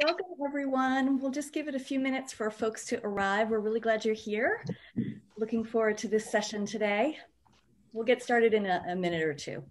Welcome, everyone. We'll just give it a few minutes for folks to arrive. We're really glad you're here. Looking forward to this session today. We'll get started in a minute or two.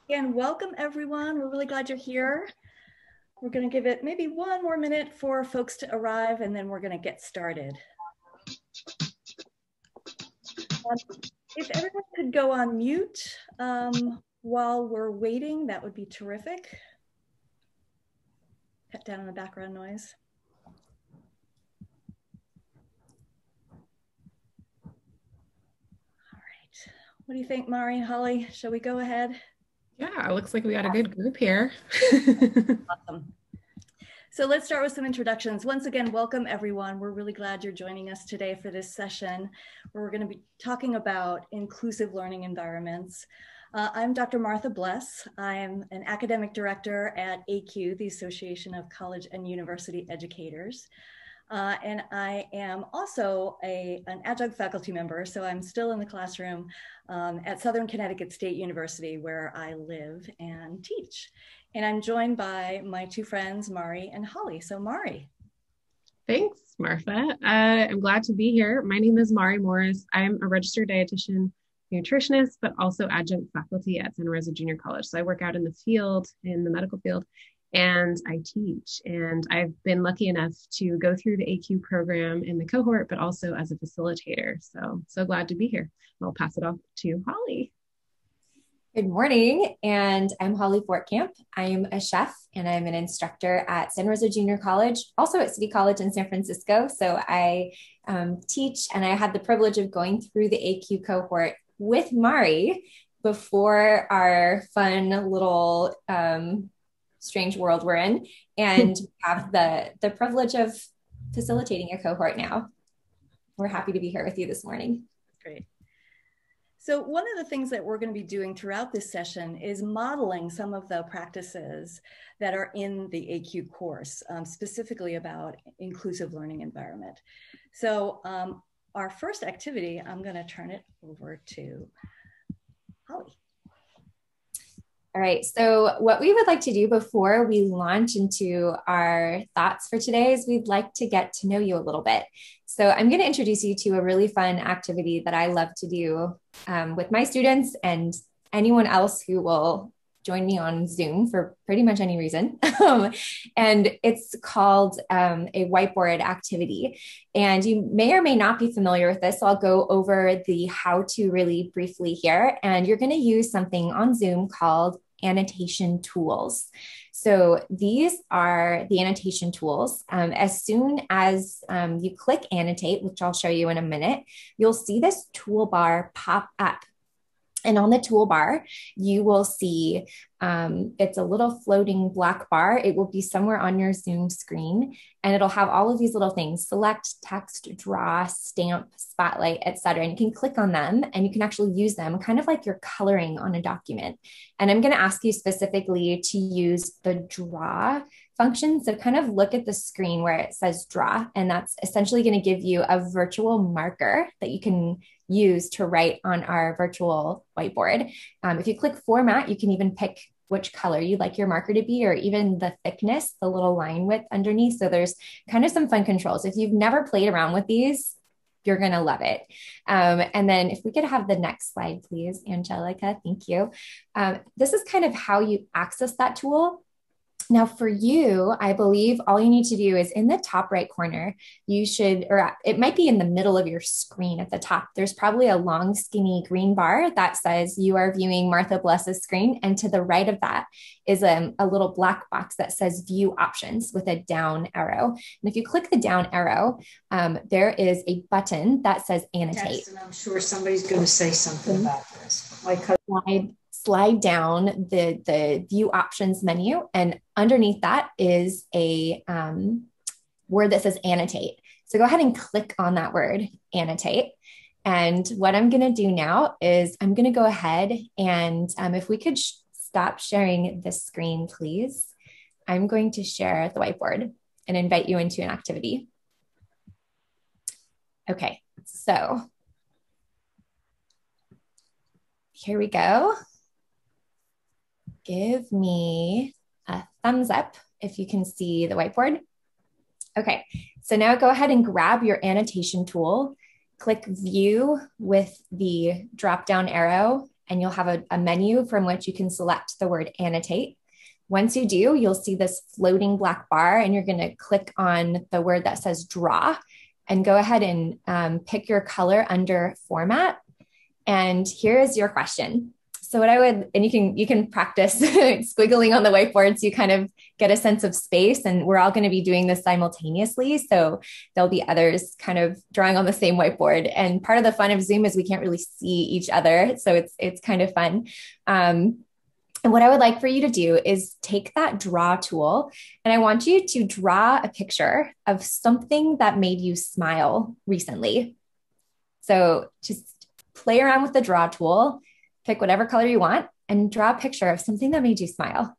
Again, welcome everyone. We're really glad you're here. We're going to give it maybe one more minute for folks to arrive, and then we're going to get started. If everyone could go on mute while we're waiting, that would be terrific. Cut down on the background noise. All right. What do you think, Mari, Holly? Shall we go ahead? Yeah, it looks like we got a good group here. Awesome. So let's start with some introductions. Once again, welcome everyone. We're really glad you're joining us today for this session where we're going to be talking about inclusive learning environments. I'm Dr. Martha Bless. I am an academic director at ACUE, the Association of College and University Educators. And I am also an adjunct faculty member, so I'm still in the classroom at Southern Connecticut State University, where I live and teach. And I'm joined by my two friends, Mari and Holly. So Mari. Thanks, Martha. I'm glad to be here. My name is Mari Morris. I'm a registered dietitian, nutritionist, but also adjunct faculty at Santa Rosa Junior College. So I work out in the field, in the medical field, and I teach. And I've been lucky enough to go through the ACUE program in the cohort, but also as a facilitator. So glad to be here. I'll pass it off to Holly. Good morning, and I'm Hollie Fortkamp. I'm a chef and I'm an instructor at Santa Rosa Junior College, also at City College in San Francisco. So I teach, and I had the privilege of going through the ACUE cohort with Mari before our fun little strange world we're in, and have the privilege of facilitating a cohort now. We're happy to be here with you this morning. Great. So one of the things that we're going to be doing throughout this session is modeling some of the practices that are in the ACUE course, specifically about inclusive learning environment. So our first activity, I'm going to turn it over to Holly. All right, so what we would like to do before we launch into our thoughts for today is we'd like to get to know you a little bit. So I'm going to introduce you to a really fun activity that I love to do with my students and anyone else who will join me on Zoom for pretty much any reason. And it's called a whiteboard activity. And you may or may not be familiar with this. So I'll go over the how to really briefly here. And you're going to use something on Zoom called annotation tools. So these are the annotation tools. As soon as you click annotate, which I'll show you in a minute, you'll see this toolbar pop up. And on the toolbar, you will see it's a little floating black bar. It will be somewhere on your Zoom screen, and it'll have all of these little things: select, text, draw, stamp, spotlight, etc. And you can click on them and you can actually use them kind of like you're coloring on a document. And I'm going to ask you specifically to use the draw function. So kind of look at the screen where it says draw, and that's essentially going to give you a virtual marker that you can use to write on our virtual whiteboard. If you click format, you can even pick which color you'd like your marker to be, or even the thickness, the little line width underneath. So there's kind of some fun controls. If you've never played around with these, you're going to love it. And then if we could have the next slide, please, Angelica, thank you. This is kind of how you access that tool. Now for you, I believe all you need to do is in the top right corner, you should, or it might be in the middle of your screen at the top. There's probably a long skinny green bar that says you are viewing Martha Bless's screen. And to the right of that is a little black box that says view options with a down arrow. And if you click the down arrow, there is a button that says annotate. Yes, and I'm sure somebody's going to say something about this. slide down the view options menu, and underneath that is a word that says annotate. So go ahead and click on that word, annotate. And what I'm going to do now is I'm going to go ahead and if we could stop sharing this screen, please. I'm going to share the whiteboard and invite you into an activity. Okay, so here we go. Give me a thumbs up if you can see the whiteboard. Okay, so now go ahead and grab your annotation tool, click view with the drop-down arrow, and you'll have a menu from which you can select the word annotate. Once you do, you'll see this floating black bar, and you're going to click on the word that says draw, and go ahead and pick your color under format. And here is your question. So what I would, and you can practice squiggling on the whiteboard so you kind of get a sense of space, and we're all going to be doing this simultaneously. So there'll be others kind of drawing on the same whiteboard. And part of the fun of Zoom is we can't really see each other. So it's kind of fun. And what I would like for you to do is take that draw tool, and I want you to draw a picture of something that made you smile recently. So just play around with the draw tool, pick whatever color you want, and draw a picture of something that made you smile.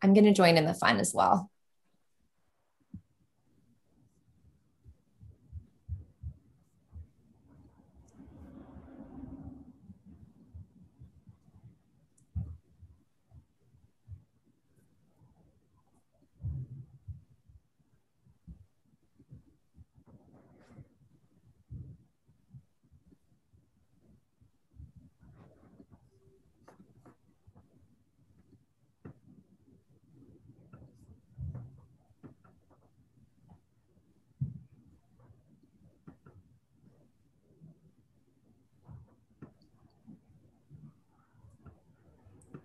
I'm going to join in the fun as well.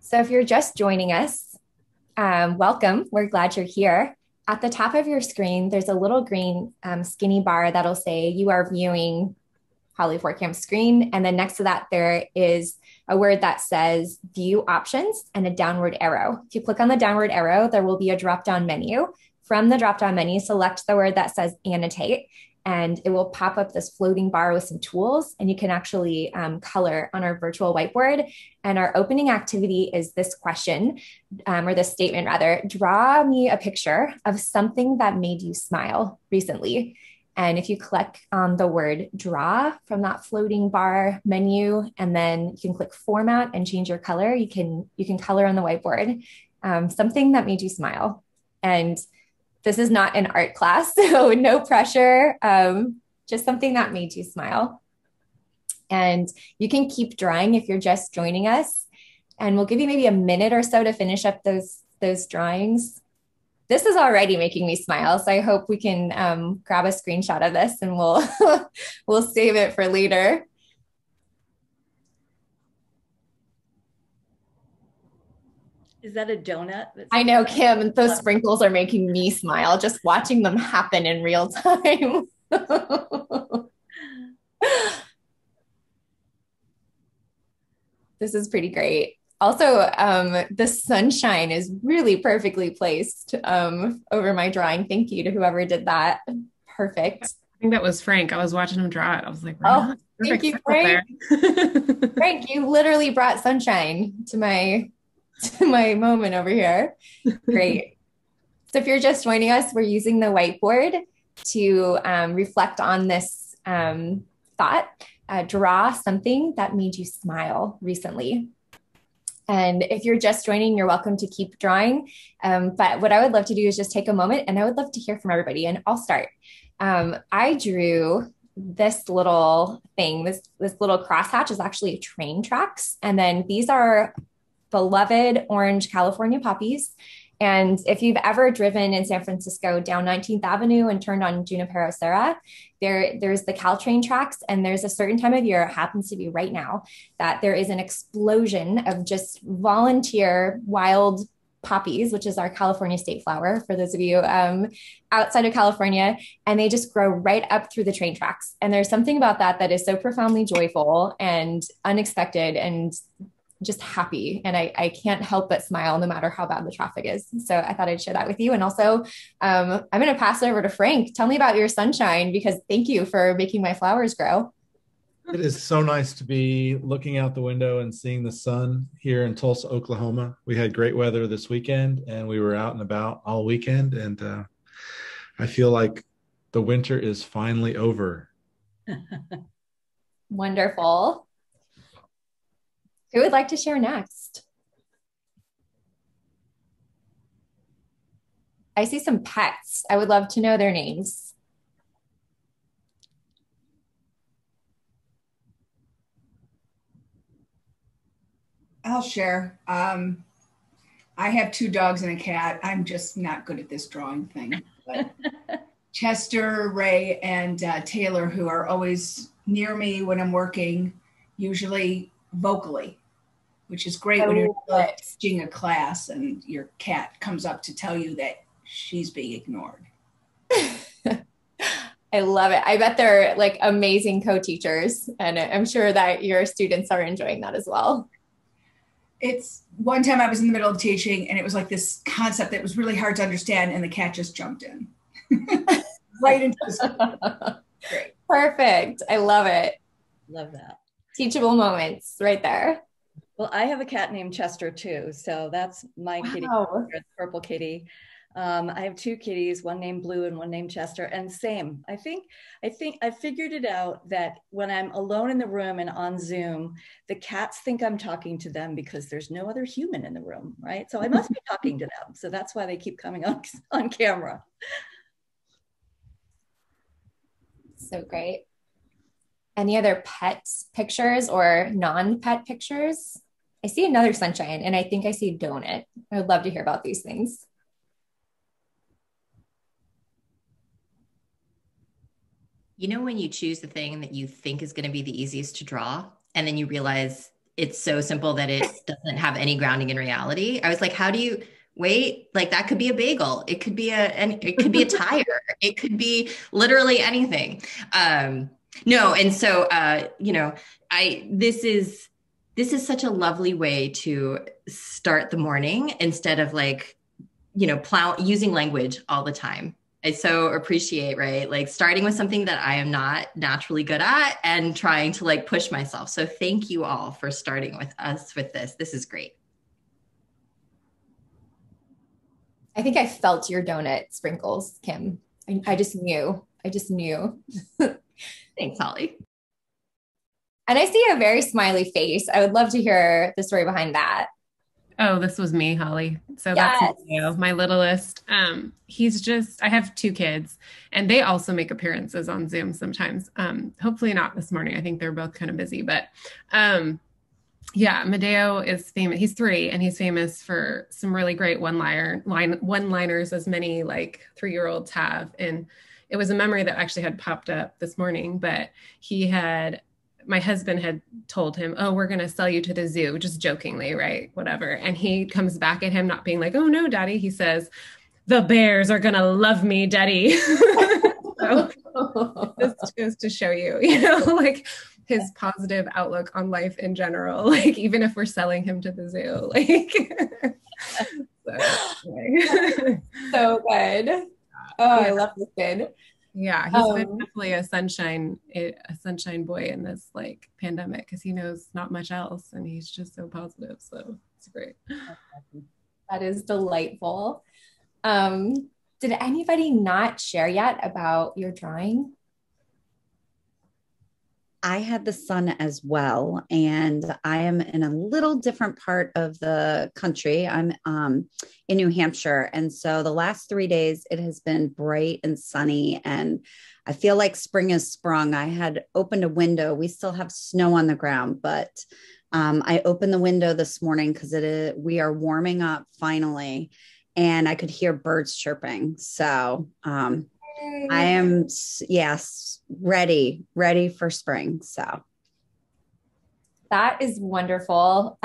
So if you're just joining us, welcome. We're glad you're here. At the top of your screen, there's a little green skinny bar that'll say you are viewing Hollie Fortkamp's screen. And then next to that, there is a word that says view options and a downward arrow. If you click on the downward arrow, there will be a drop-down menu. From the drop-down menu, select the word that says annotate, and it will pop up this floating bar with some tools, and you can actually color on our virtual whiteboard. And our opening activity is this question, or this statement rather: draw me a picture of something that made you smile recently. And if you click on the word draw from that floating bar menu, and then you can click format and change your color, you can color on the whiteboard something that made you smile. And this is not an art class, so no pressure, just something that made you smile. And you can keep drawing if you're just joining us. And we'll give you maybe a minute or so to finish up those drawings. This is already making me smile, so I hope we can grab a screenshot of this, and we'll save it for later. Is that a donut? I know, Kim, those sprinkles are making me smile, just watching them happen in real time. This is pretty great. Also, the sunshine is really perfectly placed over my drawing. Thank you to whoever did that. Perfect. I think that was Frank. I was watching him draw it. I was like, oh, thank you, Frank. Frank, you literally brought sunshine to my moment over here. Great. So if you're just joining us, we're using the whiteboard to reflect on this thought. Draw something that made you smile recently. And if you're just joining, you're welcome to keep drawing. But what I would love to do is just take a moment, and I would love to hear from everybody, and I'll start. I drew this little thing, this little crosshatch is actually train tracks. And then these are beloved orange California poppies. And if you've ever driven in San Francisco down 19th Avenue and turned on Junipero Serra, there's the Caltrain tracks, and there's a certain time of year, it happens to be right now, that there is an explosion of just volunteer wild poppies, which is our California state flower, for those of you outside of California, and they just grow right up through the train tracks. And there's something about that is so profoundly joyful and unexpected and just happy. And I can't help but smile no matter how bad the traffic is. So I thought I'd share that with you. And also, I'm going to pass it over to Frank. Tell me about your sunshine, because thank you for making my flowers grow. It is so nice to be looking out the window and seeing the sun here in Tulsa, Oklahoma. We had great weather this weekend and we were out and about all weekend. And I feel like the winter is finally over. Wonderful. Who would like to share next? I see some pets. I would love to know their names. I'll share. I have 2 dogs and a cat. I'm just not good at this drawing thing. But Chester, Ray, and Taylor, who are always near me when I'm working, usually vocally, which is great when you're teaching a class and your cat comes up to tell you that she's being ignored. I love it. I bet they're like amazing co-teachers, and I'm sure that your students are enjoying that as well. It's one time I was in the middle of teaching and it was like this concept that was really hard to understand and the cat just jumped in. Right into the Great. Perfect. I love it. Love that. Teachable moments right there. Well, I have a cat named Chester too. So that's my kitty, purple kitty. I have 2 kitties, one named Blue and one named Chester, and same. I think I figured it out that when I'm alone in the room and on Zoom, the cats think I'm talking to them because there's no other human in the room, right? So I must be talking to them. So that's why they keep coming on camera. So great. Any other pet pictures or non-pet pictures? I see another sunshine and I think I see a donut. I would love to hear about these things. You know, when you choose the thing that you think is going to be the easiest to draw, and then you realize it's so simple that it doesn't have any grounding in reality. I was like, how do you wait? Like that could be a bagel. It could be it could be a tire. It could be literally anything. No. And so, you know, this is such a lovely way to start the morning instead of like, you know, using language all the time. I so appreciate, right? Like starting with something that I am not naturally good at and trying to like push myself. So thank you all for starting with us with this. This is great. I think I felt your donut sprinkles, Kim. I just knew. Thanks, Hollie. And I see a very smiley face. I would love to hear the story behind that. Oh, this was me, Hollie. So yes. That's my littlest. I have 2 kids and they also make appearances on Zoom sometimes. Hopefully not this morning. I think they're both kind of busy, but yeah, Medeo is famous. He's 3 and he's famous for some really great one-liners, as many like 3-year-olds have. And it was a memory that actually had popped up this morning, but my husband had told him, oh, we're going to sell you to the zoo, just jokingly, right? Whatever. And he comes back at him not being like, oh no, daddy. He says, the bears are going to love me, daddy. So this goes to show you, like his positive outlook on life in general, like even if we're selling him to the zoo, like. So good. Oh, I love this kid. Yeah, he's been definitely a sunshine boy in this like pandemic because he knows not much else and he's just so positive. So it's great. That is delightful. Did anybody not share yet about your drawing? I had the sun as well, and I am in a little different part of the country. I'm in New Hampshire, and so the last 3 days it has been bright and sunny, and I feel like spring has sprung. I had opened a window. We still have snow on the ground, but I opened the window this morning because we are warming up finally, and I could hear birds chirping. So I am, yes, ready for spring. So that is wonderful.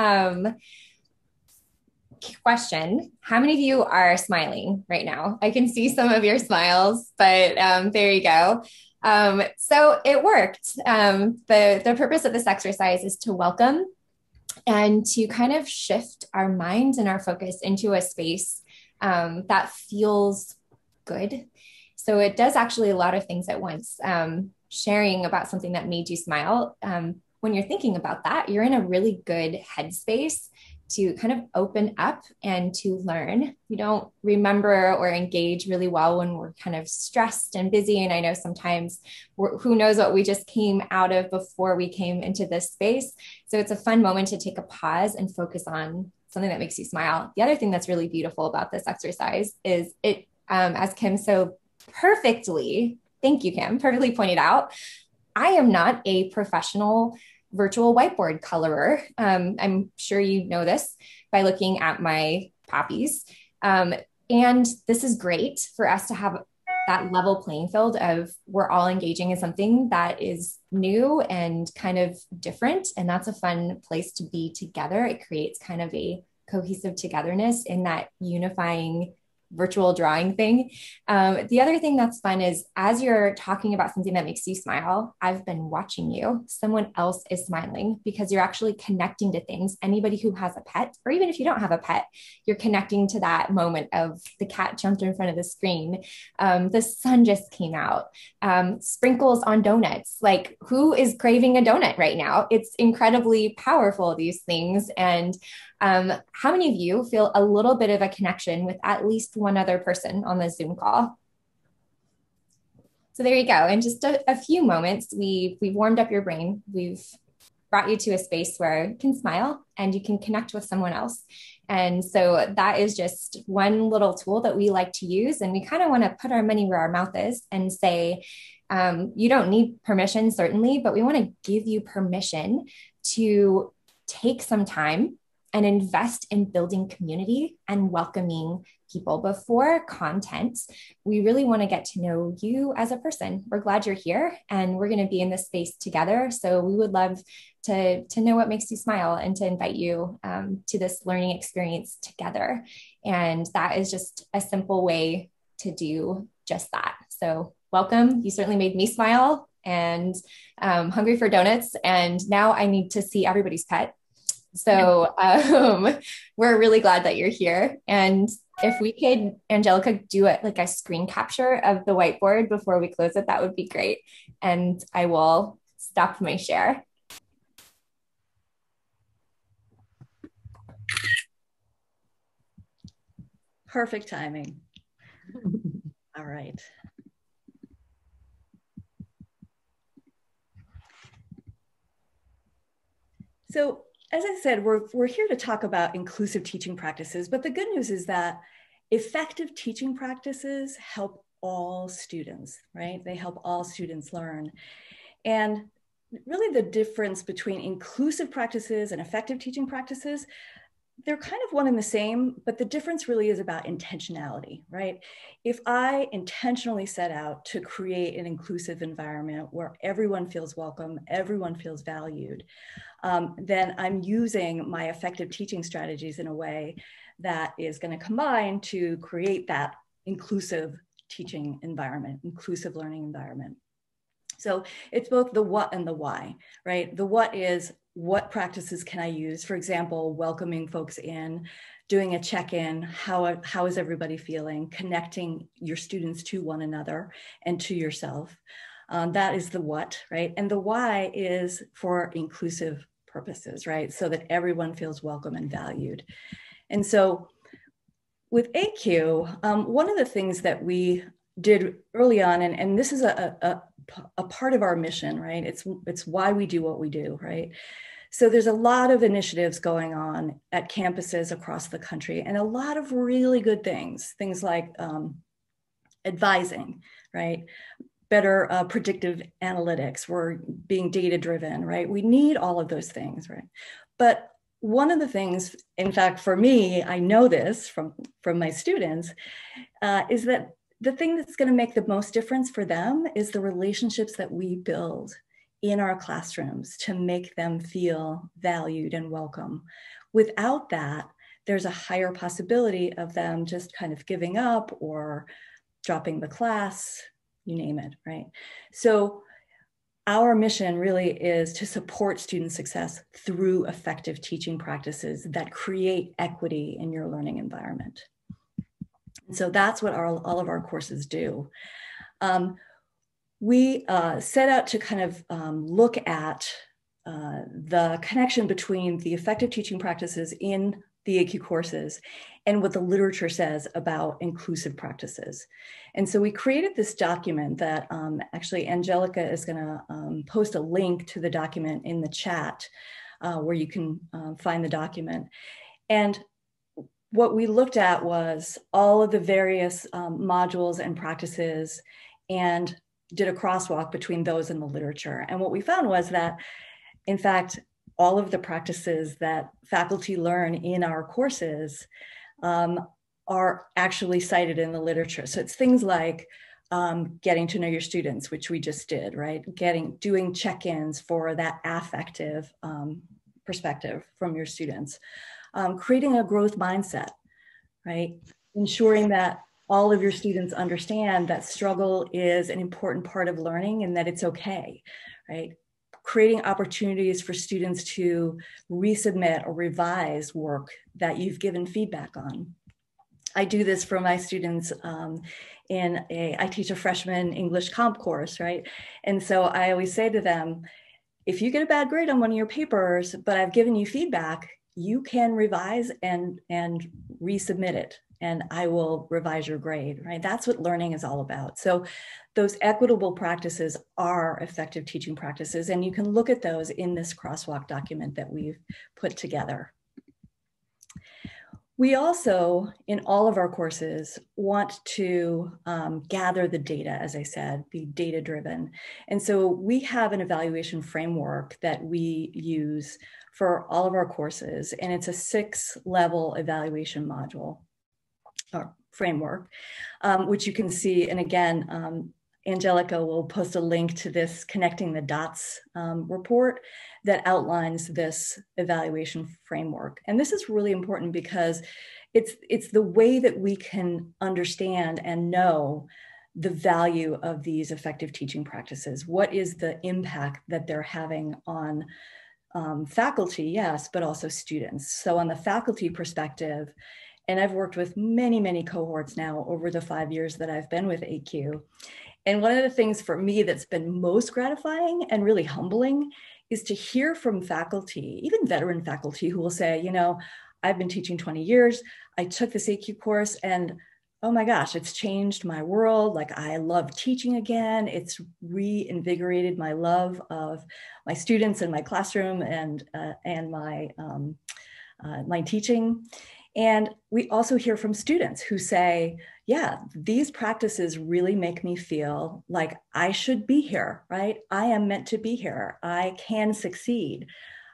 question. How many of you are smiling right now? I can see some of your smiles, but there you go. So it worked. The purpose of this exercise is to welcome and to kind of shift our minds and our focus into a space that feels good. So it does actually a lot of things at once. Sharing about something that made you smile. When you're thinking about that, you're in a really good headspace to kind of open up and to learn. We don't remember or engage really well when we're kind of stressed and busy. And I know sometimes who knows what we just came out of before we came into this space. So it's a fun moment to take a pause and focus on something that makes you smile. The other thing that's really beautiful about this exercise is it, as Kim so perfectly, thank you, Kim, perfectly pointed out, I am not a professional virtual whiteboard colorer. I'm sure you know this by looking at my poppies. And this is great for us to have that level playing field of we're all engaging in something that is new and kind of different. And that's a fun place to be together. It creates kind of a cohesive togetherness in that unifying virtual drawing thing. The other thing that's fun is as you're talking about something that makes you smile, I've been watching you. Someone else is smiling because you're actually connecting to things. Anybody who has a pet, or even if you don't have a pet, you're connecting to that moment of the cat jumped in front of the screen. The sun just came out. Sprinkles on donuts. Like, who is craving a donut right now? It's incredibly powerful, these things. And how many of you feel a little bit of a connection with at least one other person on the Zoom call? So there you go. In just a few moments, we've warmed up your brain. We've brought you to a space where you can smile and you can connect with someone else. And so that is just one little tool that we like to use. And we kind of want to put our money where our mouth is and say, you don't need permission, certainly, but we want to give you permission to take some time and invest in building community and welcoming people. Before content, we really want to get to know you as a person. We're glad you're here and we're going to be in this space together. So we would love to know what makes you smile and to invite you to this learning experience together. And that is just a simple way to do just that. So welcome. You certainly made me smile and hungry for donuts. And now I need to see everybody's pet. So we're really glad that you're here. And if we could, Angelica, do it like a screen capture of the whiteboard before we close it, that would be great. And I will stop my share. Perfect timing. All right. So, as I said, we're here to talk about inclusive teaching practices, but the good news is that effective teaching practices help all students, right? They help all students learn. And really the difference between inclusive practices and effective teaching practices, they're kind of one and the same, but the difference really is about intentionality, right? If I intentionally set out to create an inclusive environment where everyone feels welcome, everyone feels valued, then I'm using my effective teaching strategies in a way that is going to combine to create that inclusive teaching environment, inclusive learning environment. So it's both the what and the why, right? The what is, what practices can I use? For example, welcoming folks in, doing a check-in, how is everybody feeling, connecting your students to one another and to yourself. That is the what, right? And the why is for inclusive purposes, right? So that everyone feels welcome and valued. And so with ACUE, one of the things that we did early on, and this is a part of our mission, right? It's why we do what we do, right? So there's a lot of initiatives going on at campuses across the country and a lot of really good things like advising, right? Better predictive analytics, we're being data-driven, right? We need all of those things, right? But one of the things, in fact, for me, I know this from my students, is that the thing that's going to make the most difference for them is the relationships that we build in our classrooms to make them feel valued and welcome. Without that, there's a higher possibility of them just kind of giving up or dropping the class, you name it, right? So our mission really is to support student success through effective teaching practices that create equity in your learning environment. And so that's what all of our courses do. We set out to kind of look at the connection between the effective teaching practices in the ACUE courses and what the literature says about inclusive practices. And so we created this document that actually Angelica is going to post a link to the document in the chat where you can find the document. And what we looked at was all of the various modules and practices and did a crosswalk between those and the literature. And what we found was that, in fact, all of the practices that faculty learn in our courses are actually cited in the literature. So it's things like getting to know your students, which we just did, right? Doing check-ins for that affective perspective from your students. Creating a growth mindset, right? Ensuring that all of your students understand that struggle is an important part of learning and that it's okay, right? Creating opportunities for students to resubmit or revise work that you've given feedback on. I do this for my students I teach a freshman English comp course, right? And so I always say to them, if you get a bad grade on one of your papers, but I've given you feedback, you can revise and resubmit it, and I will revise your grade, right? That's what learning is all about. So those equitable practices are effective teaching practices, and you can look at those in this crosswalk document that we've put together. We also, in all of our courses, want to gather the data, as I said, be data-driven. And so we have an evaluation framework that we use for all of our courses, and it's a 6-level evaluation module or framework, which you can see. And again, Angelica will post a link to this Connecting the Dots report that outlines this evaluation framework. And this is really important because it's the way that we can understand and know the value of these effective teaching practices. What is the impact that they're having on faculty, yes, but also students. So on the faculty perspective, and I've worked with many, many cohorts now over the 5 years that I've been with ACUE. And one of the things for me that's been most gratifying and really humbling is to hear from faculty, even veteran faculty, who will say, you know, I've been teaching 20 years, I took this ACUE course and oh my gosh, it's changed my world. Like, I love teaching again. It's reinvigorated my love of my students and my classroom and my teaching. And we also hear from students who say, yeah, these practices really make me feel like I should be here, right? I am meant to be here. I can succeed.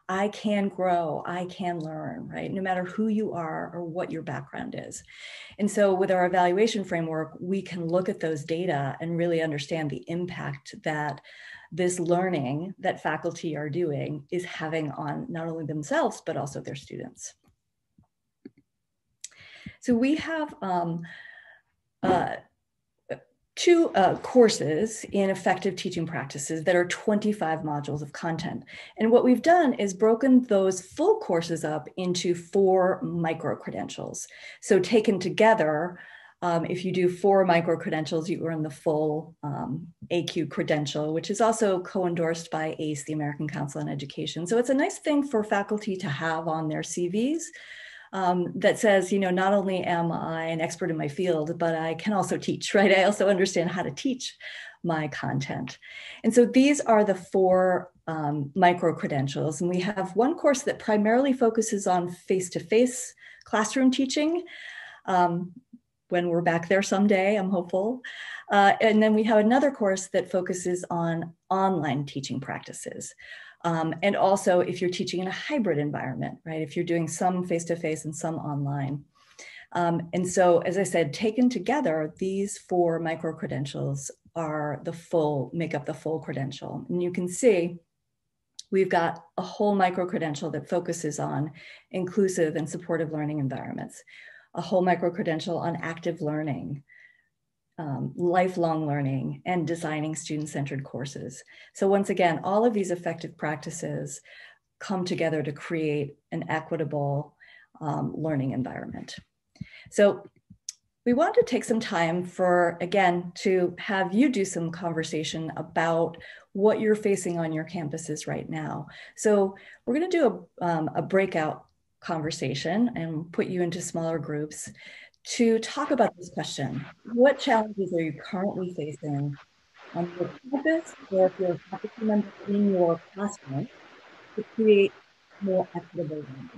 I can grow. I can learn, right? No matter who you are or what your background is. And so with our evaluation framework, we can look at those data and really understand the impact that this learning that faculty are doing is having on not only themselves, but also their students. So we have two courses in effective teaching practices that are 25 modules of content. And what we've done is broken those full courses up into 4 micro-credentials. So taken together, if you do 4 micro-credentials, you earn the full ACUE credential, which is also co-endorsed by ACE, the American Council on Education. So it's a nice thing for faculty to have on their CVs. That says, you know, not only am I an expert in my field, but I can also teach, right? I also understand how to teach my content. And so these are the 4 micro-credentials. And we have one course that primarily focuses on face-to-face classroom teaching. When we're back there someday, I'm hopeful. And then we have another course that focuses on online teaching practices. And also if you're teaching in a hybrid environment, right? If you're doing some face-to-face and some online. And so, as I said, taken together, these 4 micro-credentials are make up the full credential. And you can see we've got a whole micro-credential that focuses on inclusive and supportive learning environments, a whole micro-credential on active learning, lifelong learning, and designing student-centered courses. So once again, all of these effective practices come together to create an equitable learning environment. So we wanted to take some time for, again, to have you do some conversation about what you're facing on your campuses right now. So we're going to do a breakout conversation and put you into smaller groups to talk about this question. What challenges are you currently facing on your campus, or if you're a faculty member in your classroom, to create more equitable learning?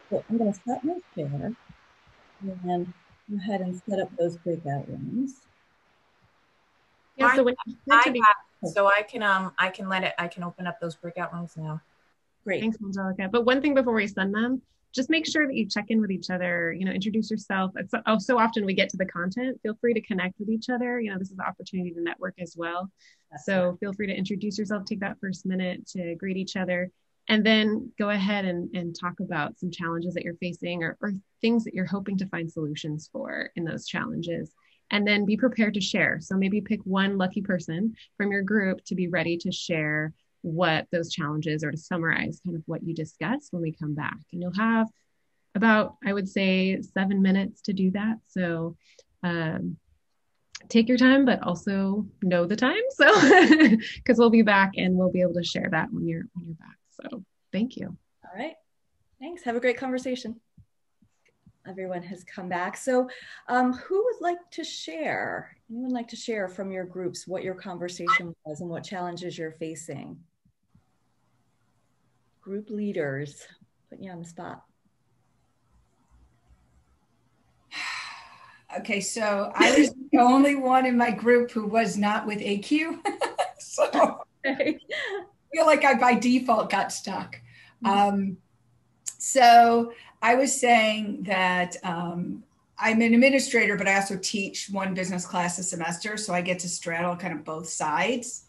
So I'm going to start my share and go ahead and set up those breakout rooms. Yeah, so I can open up those breakout rooms now. Great. Thanks, Angelica. But one thing before we send them, just make sure that you check in with each other, introduce yourself. It's so often we get to the content. Feel free to connect with each other. This is an opportunity to network as well. So feel free to introduce yourself, take that first minute to greet each other, and then go ahead and talk about some challenges that you're facing or things that you're hoping to find solutions for in those challenges. And then be prepared to share. So maybe pick one lucky person from your group to be ready to share what those challenges, or to summarize kind of what you discussed when we come back. And you'll have about, I would say, 7 minutes to do that. So take your time, but also know the time. So, because we'll be back and we'll be able to share that when you're back. So thank you. All right. Thanks. Have a great conversation. Everyone has come back. So who would like to share? Anyone like to share from your groups what your conversation was and what challenges you're facing? Group leaders, putting you on the spot. Okay, so I was the only one in my group who was not with ACUE. So I feel like I by default got stuck. So I was saying that I'm an administrator, but I also teach one business class a semester. So I get to straddle kind of both sides,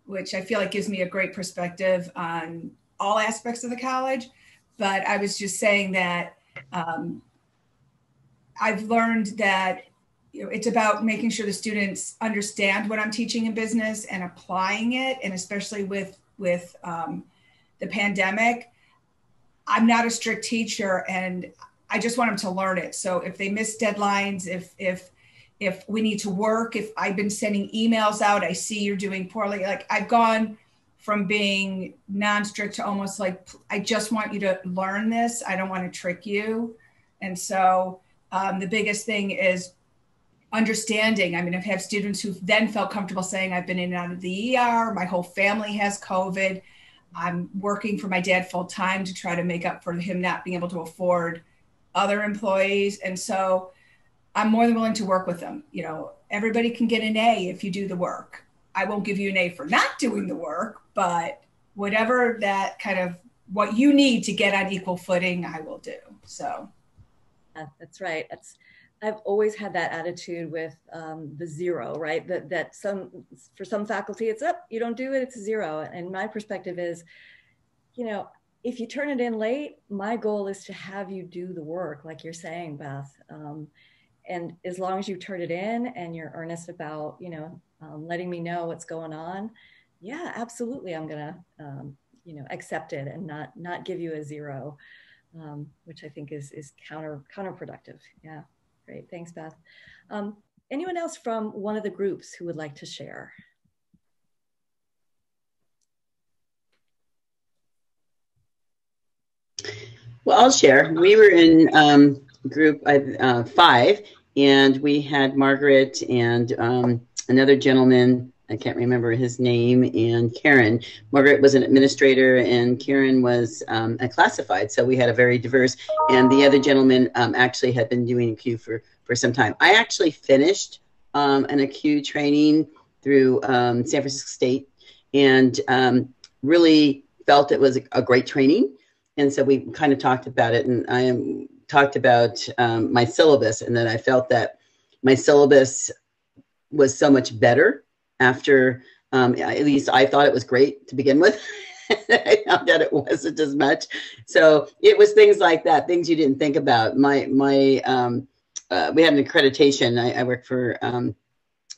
which I feel like gives me a great perspective on all aspects of the college. But I was just saying that I've learned that it's about making sure the students understand what I'm teaching in business and applying it. And especially with the pandemic, I'm not a strict teacher and I just want them to learn it. So if they miss deadlines, if we need to work, if I've been sending emails out, I see you're doing poorly. Like I've gone from being non-strict to almost like, I just want you to learn this. I don't want to trick you. And so the biggest thing is understanding. I mean, I've had students who then felt comfortable saying, I've been in and out of the ER, my whole family has COVID. I'm working for my dad full time to try to make up for him not being able to afford other employees. And so I'm more than willing to work with them. Everybody can get an A if you do the work. I won't give you an A for not doing the work, but whatever that kind of what you need to get on equal footing, I will do. So. That's right. I've always had that attitude with the zero, right? That for some faculty, it's up, you don't do it, it's a zero. And my perspective is, if you turn it in late, my goal is to have you do the work, like you're saying, Beth. And as long as you turn it in and you're earnest about, letting me know what's going on, yeah, absolutely, I'm gonna, accept it and not give you a zero, which I think is counterproductive. Yeah. Great, thanks, Beth. Anyone else from one of the groups who would like to share? Well, I'll share. We were in group 5, and we had Margaret and another gentleman, I can't remember his name, and Karen. Margaret was an administrator and Karen was a classified. So we had a very diverse, and the other gentleman actually had been doing ACUE for some time. I actually finished an ACUE training through San Francisco State and really felt it was a great training. And so we kind of talked about it, and I talked about my syllabus, and that I felt that my syllabus was so much better after At least I thought it was great to begin with. I found out it wasn't as much. So it was things like that, things you didn't think about. We had an accreditation. I work for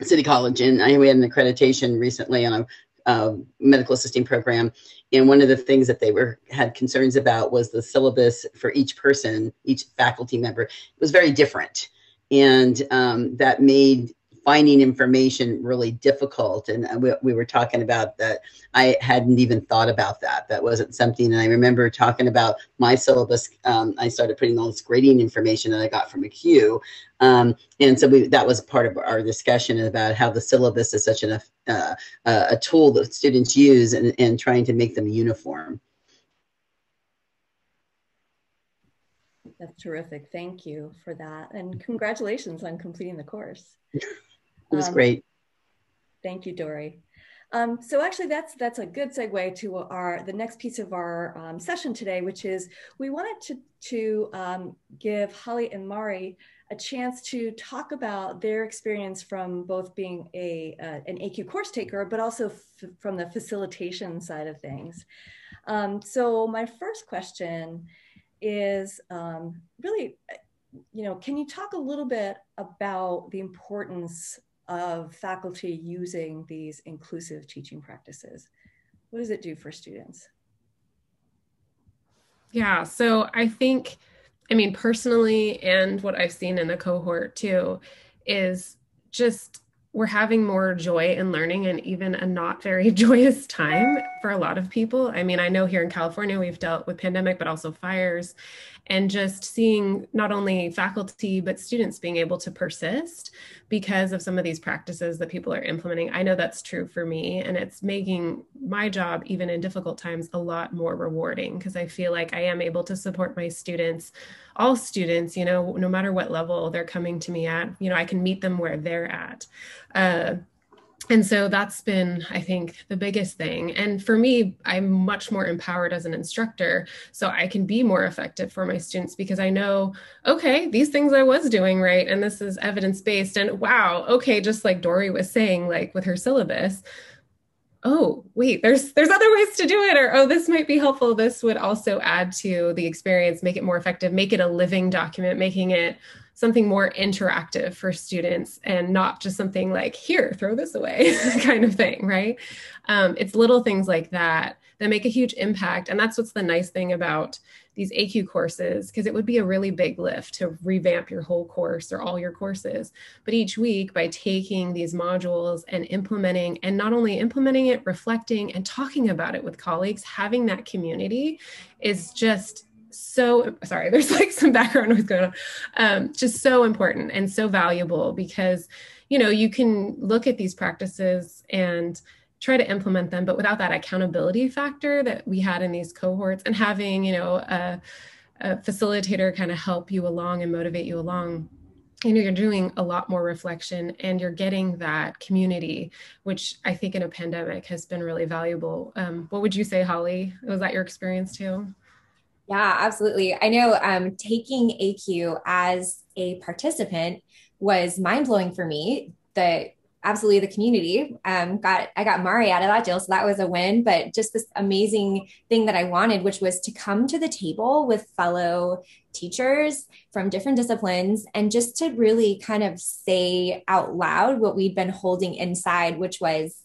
City College, and we had an accreditation recently on a medical assisting program. And one of the things that they had concerns about was the syllabus for each person, each faculty member. It was very different. And that made finding information really difficult. And we were talking about that. I hadn't even thought about that. That wasn't something. And I remember talking about my syllabus. I started putting all this grading information that I got from ACUE. And so that was part of our discussion about how the syllabus is such a tool that students use and trying to make them uniform. That's terrific. Thank you for that. And congratulations on completing the course. It was great. Thank you, Dory. So actually that's a good segue to the next piece of our session today, which is we wanted to give Hollie and Mari a chance to talk about their experience from both being an ACUE course taker, but also from the facilitation side of things. So my first question is really, can you talk a little bit about the importance of faculty using these inclusive teaching practices? What does it do for students? Yeah, so I think, personally, and what I've seen in the cohort too, is just we're having more joy in learning, and even a not very joyous time for a lot of people. I know here in California, we've dealt with pandemic, but also fires, and just seeing not only faculty, but students being able to persist because of some of these practices that people are implementing. I know that's true for me, and it's making my job, even in difficult times, a lot more rewarding, because I feel like I am able to support my students, all students, no matter what level they're coming to me at, I can meet them where they're at. And so that's been, I think, the biggest thing. And for me, I'm much more empowered as an instructor, so I can be more effective for my students because I know, okay, these things I was doing right, and this is evidence-based, and wow, okay, just like Dory was saying, like with her syllabus, oh, wait, there's other ways to do it, or, oh, this might be helpful. This would also add to the experience, make it more effective, make it a living document, making it something more interactive for students and not just something like, here, throw this away kind of thing, right? It's little things like that that make a huge impact. And that's what's the nice thing about these ACUE courses, because it would be a really big lift to revamp your whole course or all your courses. But each week, by taking these modules and implementing, and not only implementing it, reflecting and talking about it with colleagues, having that community is just so, sorry, there's like some background noise going on, just so important and so valuable because, you can look at these practices and try to implement them, but without that accountability factor that we had in these cohorts and having, a facilitator kind of help you along and motivate you along, you're doing a lot more reflection and you're getting that community, which I think in a pandemic has been really valuable. What would you say, Hollie? Was that your experience too? Yeah, absolutely. I know taking ACUE as a participant was mind-blowing for me. Absolutely the community. I got Mari out of that deal, so that was a win, but just this amazing thing that I wanted, which was to come to the table with fellow teachers from different disciplines and just to really kind of say out loud what we'd been holding inside, which was,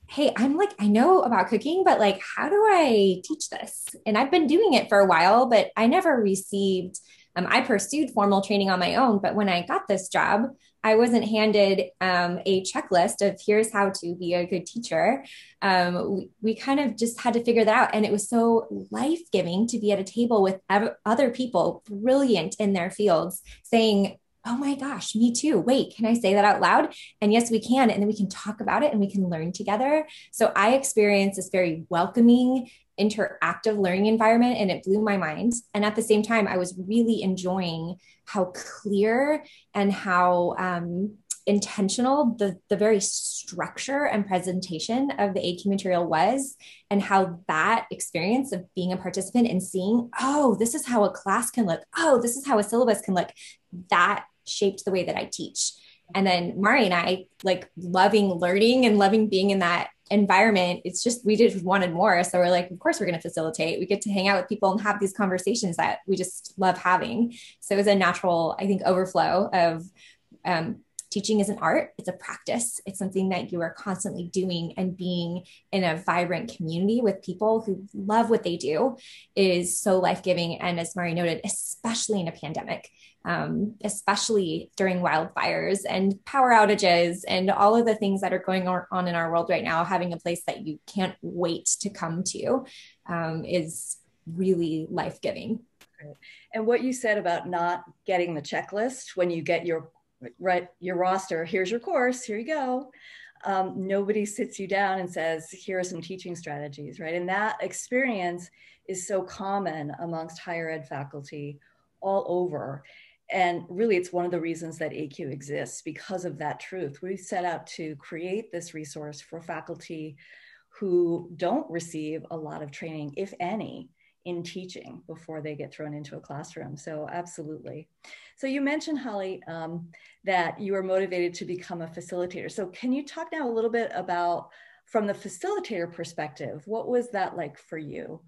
hey, I know about cooking, but how do I teach this? And I've been doing it for a while, but I never received, I pursued formal training on my own. But when I got this job, I wasn't handed a checklist of here's how to be a good teacher. We kind of just had to figure that out. And it was so life-giving to be at a table with other people brilliant in their fields saying, oh my gosh, me too. Wait, can I say that out loud? And yes, we can. And then we can talk about it and we can learn together. So I experienced this very welcoming, interactive learning environment, and it blew my mind. And at the same time, I was really enjoying how clear and how intentional the very structure and presentation of the ACUE material was, and how that experience of being a participant and seeing, oh, this is how a class can look. Oh, this is how a syllabus can look. That shaped the way that I teach. And then Mari and I loving learning and loving being in that environment, it's just, we just wanted more. So we're like, of course we're going to facilitate. We get to hang out with people and have these conversations that we just love having. So it was a natural, I think, overflow of teaching is an art. It's a practice. It's something that you are constantly doing, and being in a vibrant community with people who love what they do is so life-giving. And as Mari noted, especially in a pandemic, especially during wildfires and power outages and all of the things that are going on in our world right now, having a place that you can't wait to come to is really life-giving. And what you said about not getting the checklist when you get your roster, here's your course, here you go. Nobody sits you down and says, here are some teaching strategies, right? And that experience is so common amongst higher ed faculty all over. And really, it's one of the reasons that ACUE exists, because of that truth. We set out to create this resource for faculty who don't receive a lot of training, if any, in teaching before they get thrown into a classroom. So absolutely. So you mentioned, Hollie, that you were motivated to become a facilitator. So can you talk now a little bit about, from the facilitator perspective, what was that like for you?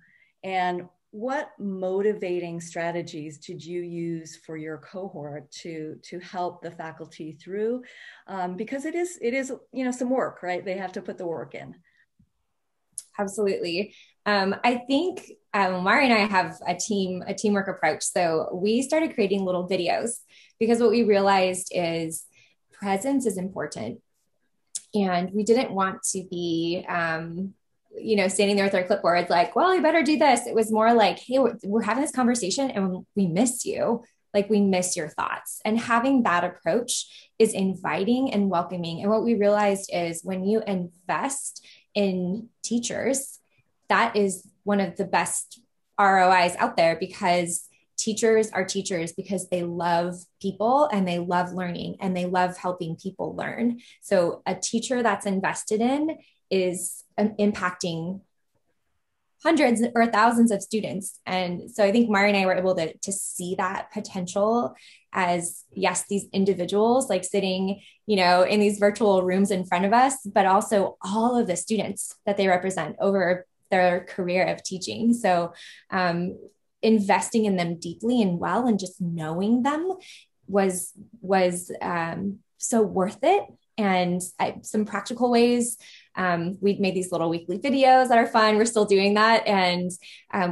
And what motivating strategies did you use for your cohort to help the faculty through? Because it is, some work, right? They have to put the work in. Absolutely. I think Mari and I have a teamwork approach. So we started creating little videos because what we realized is presence is important. And we didn't want to be, standing there with our clipboards like, well, you better do this. It was more like, hey, we're having this conversation and we miss you. Like, we miss your thoughts. And having that approach is inviting and welcoming. And what we realized is when you invest in teachers, that is one of the best ROIs out there, because teachers are teachers because they love people and they love learning and they love helping people learn. So a teacher that's invested in is impacting hundreds or thousands of students. And so I think Mari and I were able to see that potential as, yes, these individuals like sitting, in these virtual rooms in front of us, but also all of the students that they represent over their career of teaching. So investing in them deeply and well, and just knowing them was so worth it. And some practical ways, we've made these little weekly videos that are fun. We're still doing that. And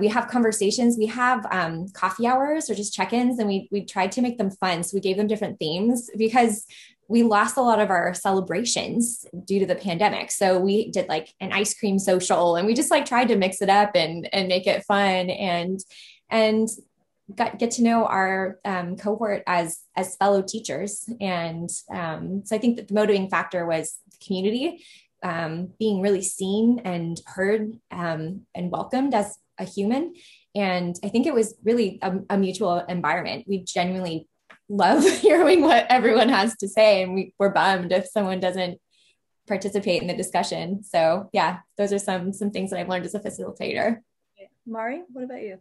we have conversations. We have coffee hours or just check-ins, and we tried to make them fun. So we gave them different themes because we lost a lot of our celebrations due to the pandemic. So we did like an ice cream social, and we just like tried to mix it up and make it fun and get to know our cohort as fellow teachers. And so I think that the motivating factor was the community, being really seen and heard and welcomed as a human. And I think it was really a mutual environment. We genuinely love hearing what everyone has to say, and we're bummed if someone doesn't participate in the discussion. So yeah, those are some things that I've learned as a facilitator. Mari, what about you?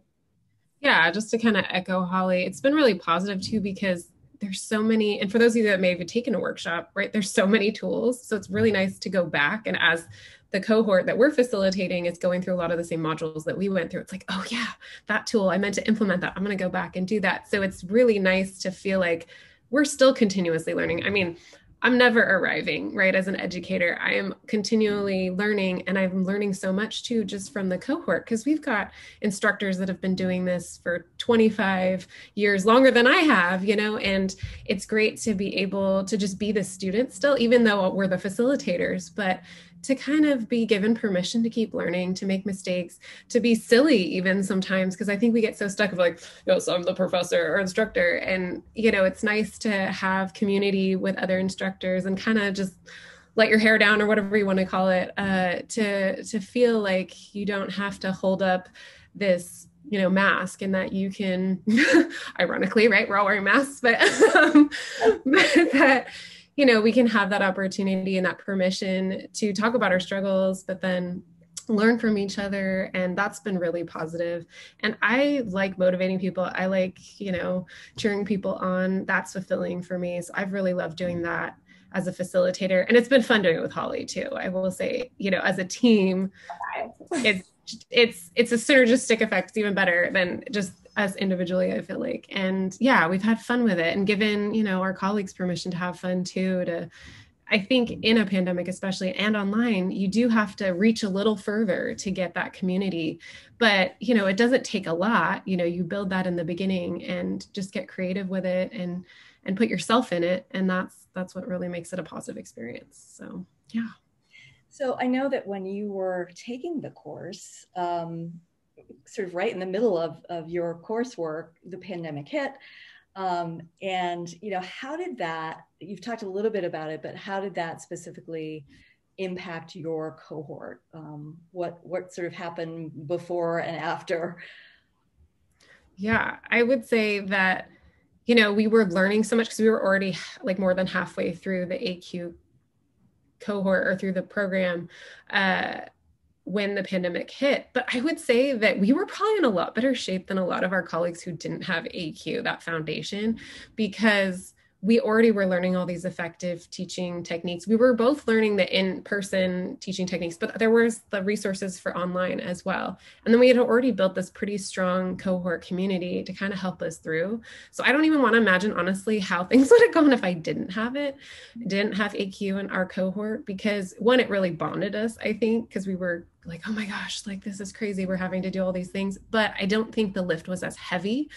Yeah, just to kind of echo Hollie, it's been really positive too, because there's so many, and for those of you that may have taken a workshop, right, there's so many tools. So it's really nice to go back, and as the cohort that we're facilitating is going through a lot of the same modules that we went through, it's like, oh yeah, that tool, I meant to implement that. I'm going to go back and do that. So it's really nice to feel like we're still continuously learning. I mean, I'm never arriving, right? As an educator, I am continually learning, and I'm learning so much too, just from the cohort, because we've got instructors that have been doing this for 25 years, longer than I have, and it's great to be able to just be the student still, even though we're the facilitators, but to kind of be given permission to keep learning, to make mistakes, to be silly even sometimes, because I think we get so stuck of like, yes, I'm the professor or instructor. And, it's nice to have community with other instructors and kind of just let your hair down or whatever you want to call it, to feel like you don't have to hold up this, mask, and that you can, ironically, right, we're all wearing masks, but that, we can have that opportunity and that permission to talk about our struggles, but then learn from each other. And that's been really positive. And I like motivating people. I like, cheering people on. That's fulfilling for me. So I've really loved doing that. as a facilitator. And it's been fun doing it with Hollie too. I will say, as a team, it's a synergistic effect. It's even better than just us individually, I feel like. And yeah, we've had fun with it and given, our colleagues permission to have fun too. I think in a pandemic, especially, and online, you do have to reach a little further to get that community. But, it doesn't take a lot. You build that in the beginning and just get creative with it and put yourself in it. And that's what really makes it a positive experience. So, yeah. So I know that when you were taking the course, sort of right in the middle of your coursework, the pandemic hit. And, how did that, you've talked a little bit about it, but how did that specifically impact your cohort? What sort of happened before and after? Yeah, I would say that, we were learning so much because we were already like more than halfway through the ACUE cohort or through the program when the pandemic hit. But I would say that we were probably in a lot better shape than a lot of our colleagues who didn't have ACUE, that foundation, because we already were learning all these effective teaching techniques. We were both learning the in-person teaching techniques, but there was the resources for online as well. And then we had already built this pretty strong cohort community to kind of help us through. So I don't even want to imagine, honestly, how things would have gone if I didn't have ACUE in our cohort, because one, it really bonded us, I think, because we were like, oh my gosh, like this is crazy. We're having to do all these things. But I don't think the lift was as heavy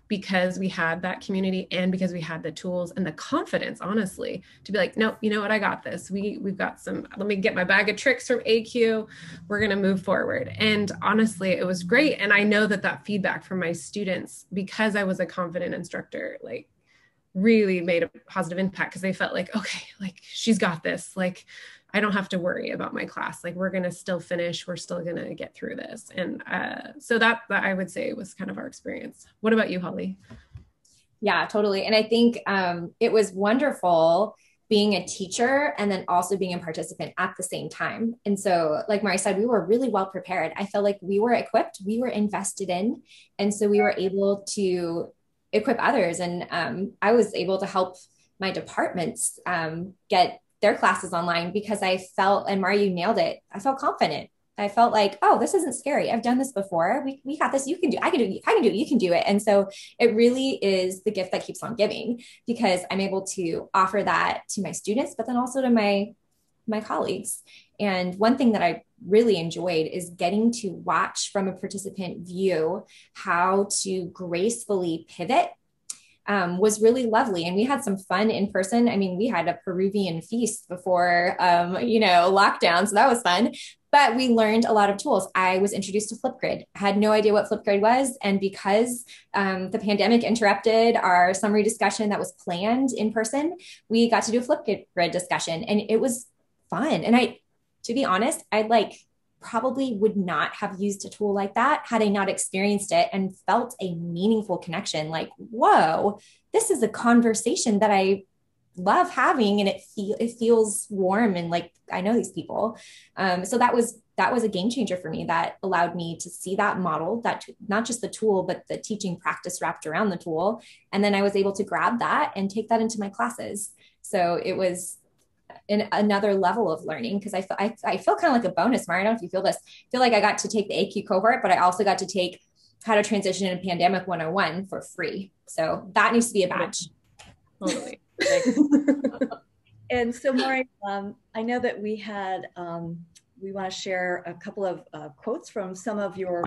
because we had that community and because we had the tools and the confidence, honestly, to be like, no, you know what, I got this. We've got let me get my bag of tricks from ACUE. We're going to move forward. And honestly, it was great. And I know that feedback from my students, because I was a confident instructor, like really made a positive impact because they felt like, okay, like she's got this. Like, I don't have to worry about my class. Like we're going to still finish. We're still going to get through this. And so that I would say was kind of our experience. What about you, Hollie? Yeah, totally. And I think it was wonderful being a teacher and then also being a participant at the same time. And so like Mari said, we were really well prepared. I felt like we were equipped, we were invested in. And so we were able to equip others. And I was able to help my departments get their classes online because I felt, and Mari, you nailed it, I felt confident. I felt like, oh, this isn't scary. I've done this before. We got this. You can do it. I can do it. You can do it. And so it really is the gift that keeps on giving, because I'm able to offer that to my students, but then also to my colleagues. And one thing that I really enjoyed is getting to watch from a participant view how to gracefully pivot. Was really lovely. And we had some fun in person. I mean, we had a Peruvian feast before, lockdown. So that was fun, but we learned a lot of tools. I was introduced to Flipgrid. I had no idea what Flipgrid was. And because the pandemic interrupted our summary discussion that was planned in person, we got to do a Flipgrid discussion and it was fun. And to be honest, I probably would not have used a tool like that had I not experienced it and felt a meaningful connection. Like, whoa, this is a conversation that I love having, and it feels warm and like I know these people. So that was a game changer for me. That allowed me to see that model, that not just the tool, but the teaching practice wrapped around the tool. And then I was able to grab that and take that into my classes. So it was in another level of learning, because I feel kind of like a bonus, Mari. I don't know if you feel this. I feel like I got to take the ACUE cohort, but I also got to take how to transition in Pandemic 101 for free. So that needs to be a badge. Totally. And so, Mari, I know that we want to share a couple of quotes from some of your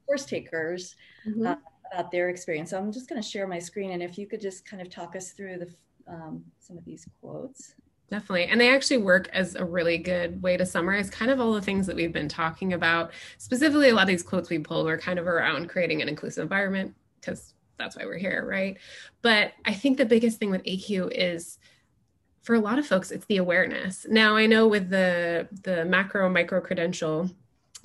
course takers about their experience. So I'm just going to share my screen, and if you could just kind of talk us through some of these quotes. Definitely. And they actually work as a really good way to summarize kind of all the things that we've been talking about. Specifically, a lot of these quotes we pulled were kind of around creating an inclusive environment, because that's why we're here, right? But I think the biggest thing with ACUE is, for a lot of folks, it's the awareness. Now, I know with the macro and micro credential,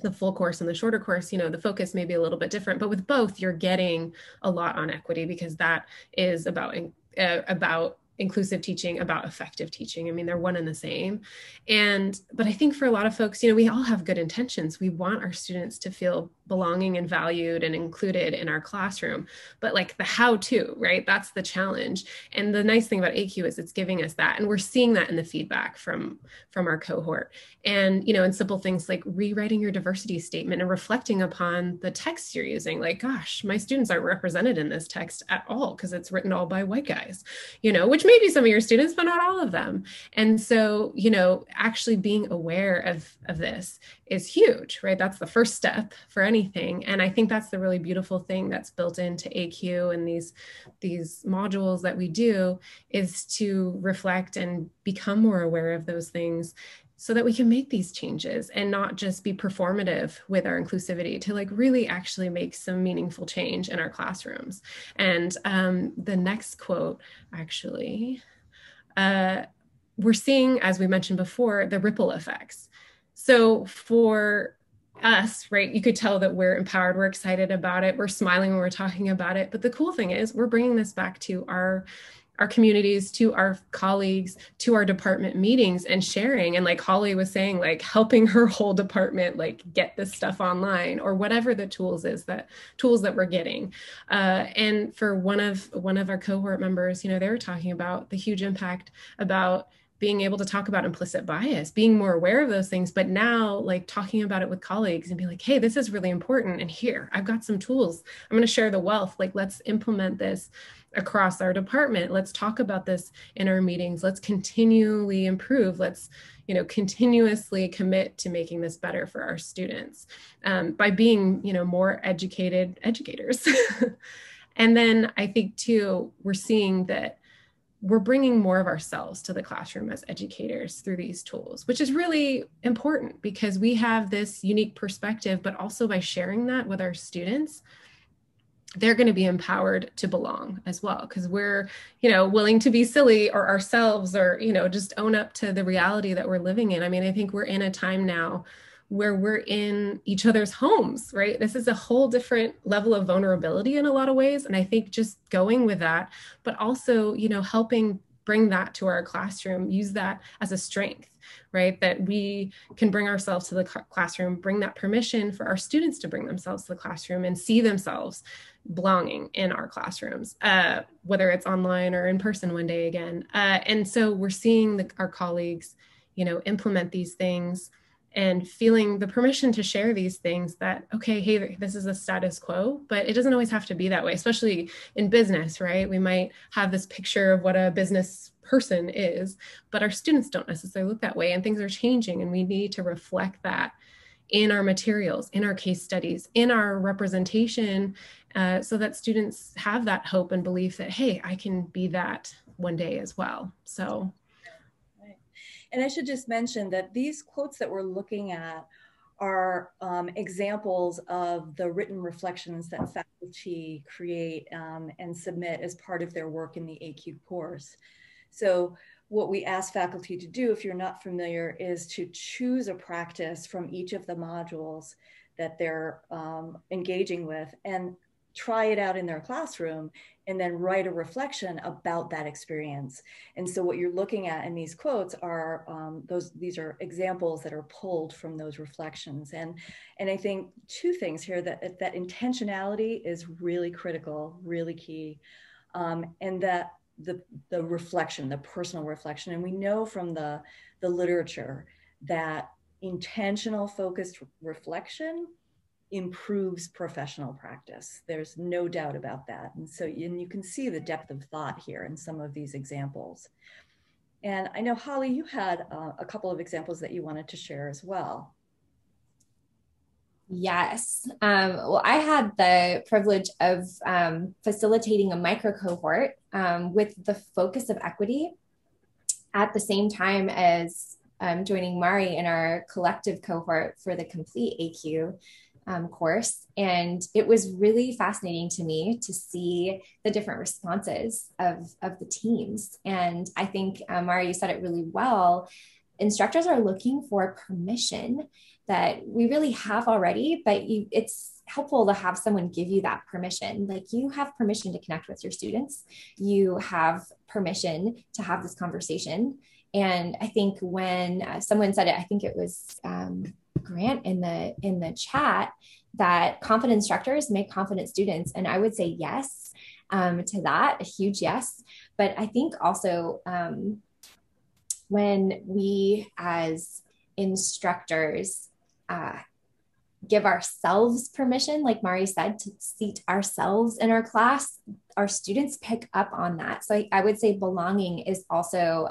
the full course and the shorter course, the focus may be a little bit different, but with both, you're getting a lot on equity, because that is about inclusive teaching, about effective teaching. I mean, they're one and the same. But I think for a lot of folks, we all have good intentions. We want our students to feel belonging and valued and included in our classroom, but like the how to, right? That's the challenge. And the nice thing about ACUE is it's giving us that. And we're seeing that in the feedback from our cohort. And, you know, in simple things like rewriting your diversity statement and reflecting upon the text you're using, like, gosh, my students aren't represented in this text at all because it's written all by white guys, you know, which may be some of your students, but not all of them. And so, you know, actually being aware of this is huge, right? That's the first step for anything. And I think that's the really beautiful thing that's built into ACUE and these modules that we do, is to reflect and become more aware of those things so that we can make these changes and not just be performative with our inclusivity, to like really actually make some meaningful change in our classrooms. And the next quote, actually, we're seeing, as we mentioned before, the ripple effects. So for us, right, you could tell that we're empowered, we're excited about it, we're smiling when we're talking about it. But the cool thing is we're bringing this back to our communities, to our colleagues, to our department meetings and sharing. And like Hollie was saying, like helping her whole department, like get this stuff online or whatever the tools that we're getting. And for one of our cohort members, you know, they were talking about the huge impact about being able to talk about implicit bias, being more aware of those things, but now like talking about it with colleagues and be like, hey, this is really important. And here, I've got some tools. I'm going to share the wealth. Like, let's implement this across our department. Let's talk about this in our meetings. Let's continually improve. Let's, you know, continuously commit to making this better for our students by being, you know, more educated educators. And then I think too, we're seeing that we're bringing more of ourselves to the classroom as educators through these tools, which is really important because we have this unique perspective, but also by sharing that with our students, they're going to be empowered to belong as well, because we're, you know, willing to be silly or ourselves, or, you know, just own up to the reality that we're living in. I mean, I think we're in a time now where we're in each other's homes, right? This is a whole different level of vulnerability in a lot of ways. And I think just going with that, but also, you know, helping bring that to our classroom, use that as a strength, right? That we can bring ourselves to the classroom, bring that permission for our students to bring themselves to the classroom and see themselves belonging in our classrooms, whether it's online or in person one day again. And so we're seeing our colleagues, you know, implement these things and feeling the permission to share these things that, okay, hey, this is a status quo, but it doesn't always have to be that way, especially in business, right? We might have this picture of what a business person is, but our students don't necessarily look that way, and things are changing, and we need to reflect that in our materials, in our case studies, in our representation, so that students have that hope and belief that, hey, I can be that one day as well. So. And I should just mention that these quotes that we're looking at are examples of the written reflections that faculty create and submit as part of their work in the ACUE course. So what we ask faculty to do, if you're not familiar, is to choose a practice from each of the modules that they're engaging with and try it out in their classroom, and then write a reflection about that experience. And so what you're looking at in these quotes are these are examples that are pulled from those reflections. And I think two things here, that intentionality is really critical, really key, and that the reflection, the personal reflection. And we know from the literature that intentional focused reflection improves professional practice. There's no doubt about that. And so you can see the depth of thought here in some of these examples. And I know, Hollie, you had a couple of examples that you wanted to share as well. Yes. Well, I had the privilege of facilitating a micro cohort with the focus of equity at the same time as joining Mari in our collective cohort for the complete ACUE course. And it was really fascinating to me to see the different responses of the teams. And I think, Mari, you said it really well. Instructors are looking for permission that we really have already, but it's helpful to have someone give you that permission. Like, you have permission to connect with your students. You have permission to have this conversation. And I think when someone said it, I think it was Grant in the chat that confident instructors make confident students. And I would say yes to that, a huge yes. But I think also when we as instructors give ourselves permission, like Mari said, to seat ourselves in our class, our students pick up on that. So I would say belonging is also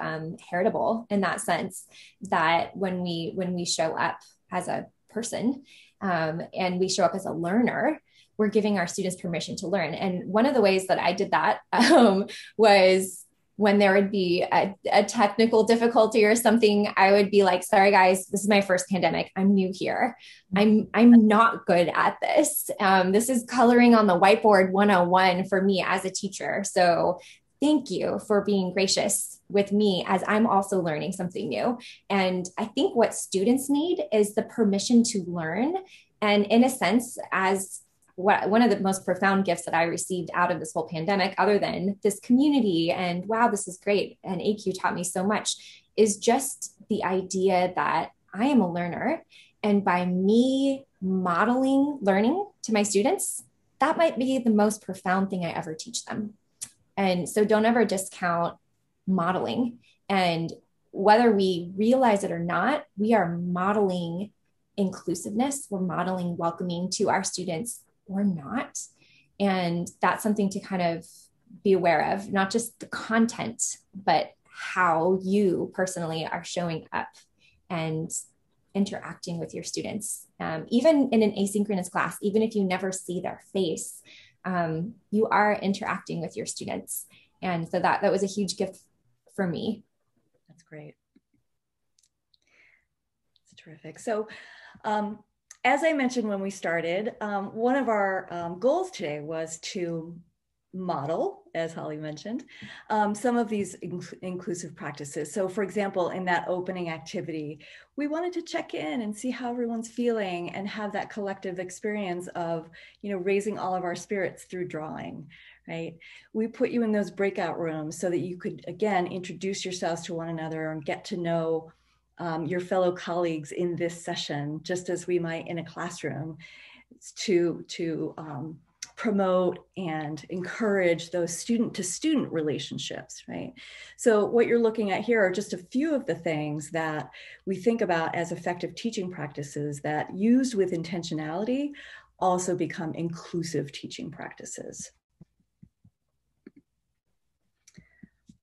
heritable in that sense, that when we show up as a person and we show up as a learner, we're giving our students permission to learn. And one of the ways that I did that was when there would be a technical difficulty or something, I would be like, sorry guys, this is my first pandemic. I'm new here. I'm not good at this. This is coloring on the whiteboard 101 for me as a teacher. So thank you for being gracious with me as I'm also learning something new. And I think what students need is the permission to learn. And in a sense, as one of the most profound gifts that I received out of this whole pandemic, other than this community and wow, this is great, and ACUE taught me so much, is just the idea that I am a learner. And by me modeling learning to my students, that might be the most profound thing I ever teach them. And so don't ever discount modeling. And whether we realize it or not, we are modeling inclusiveness, we're modeling welcoming to our students or not. And that's something to kind of be aware of, not just the content, but how you personally are showing up and interacting with your students. Even in an asynchronous class, even if you never see their face, you are interacting with your students. And so that was a huge gift for me. That's great. That's terrific. So, as I mentioned when we started, one of our goals today was to model, as Hollie mentioned, some of these inclusive practices. So for example, in that opening activity, we wanted to check in and see how everyone's feeling and have that collective experience of, raising all of our spirits through drawing, right? We put you in those breakout rooms so that you could, again, introduce yourselves to one another and get to know your fellow colleagues in this session, just as we might in a classroom, to promote and encourage those student-to-student relationships, right? So what you're looking at here are just a few of the things that we think about as effective teaching practices that, used with intentionality, also become inclusive teaching practices.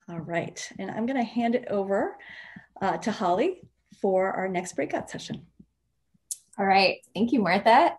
All right, and I'm going to hand it over to Hollie for our next breakout session. All right. Thank you, Martha.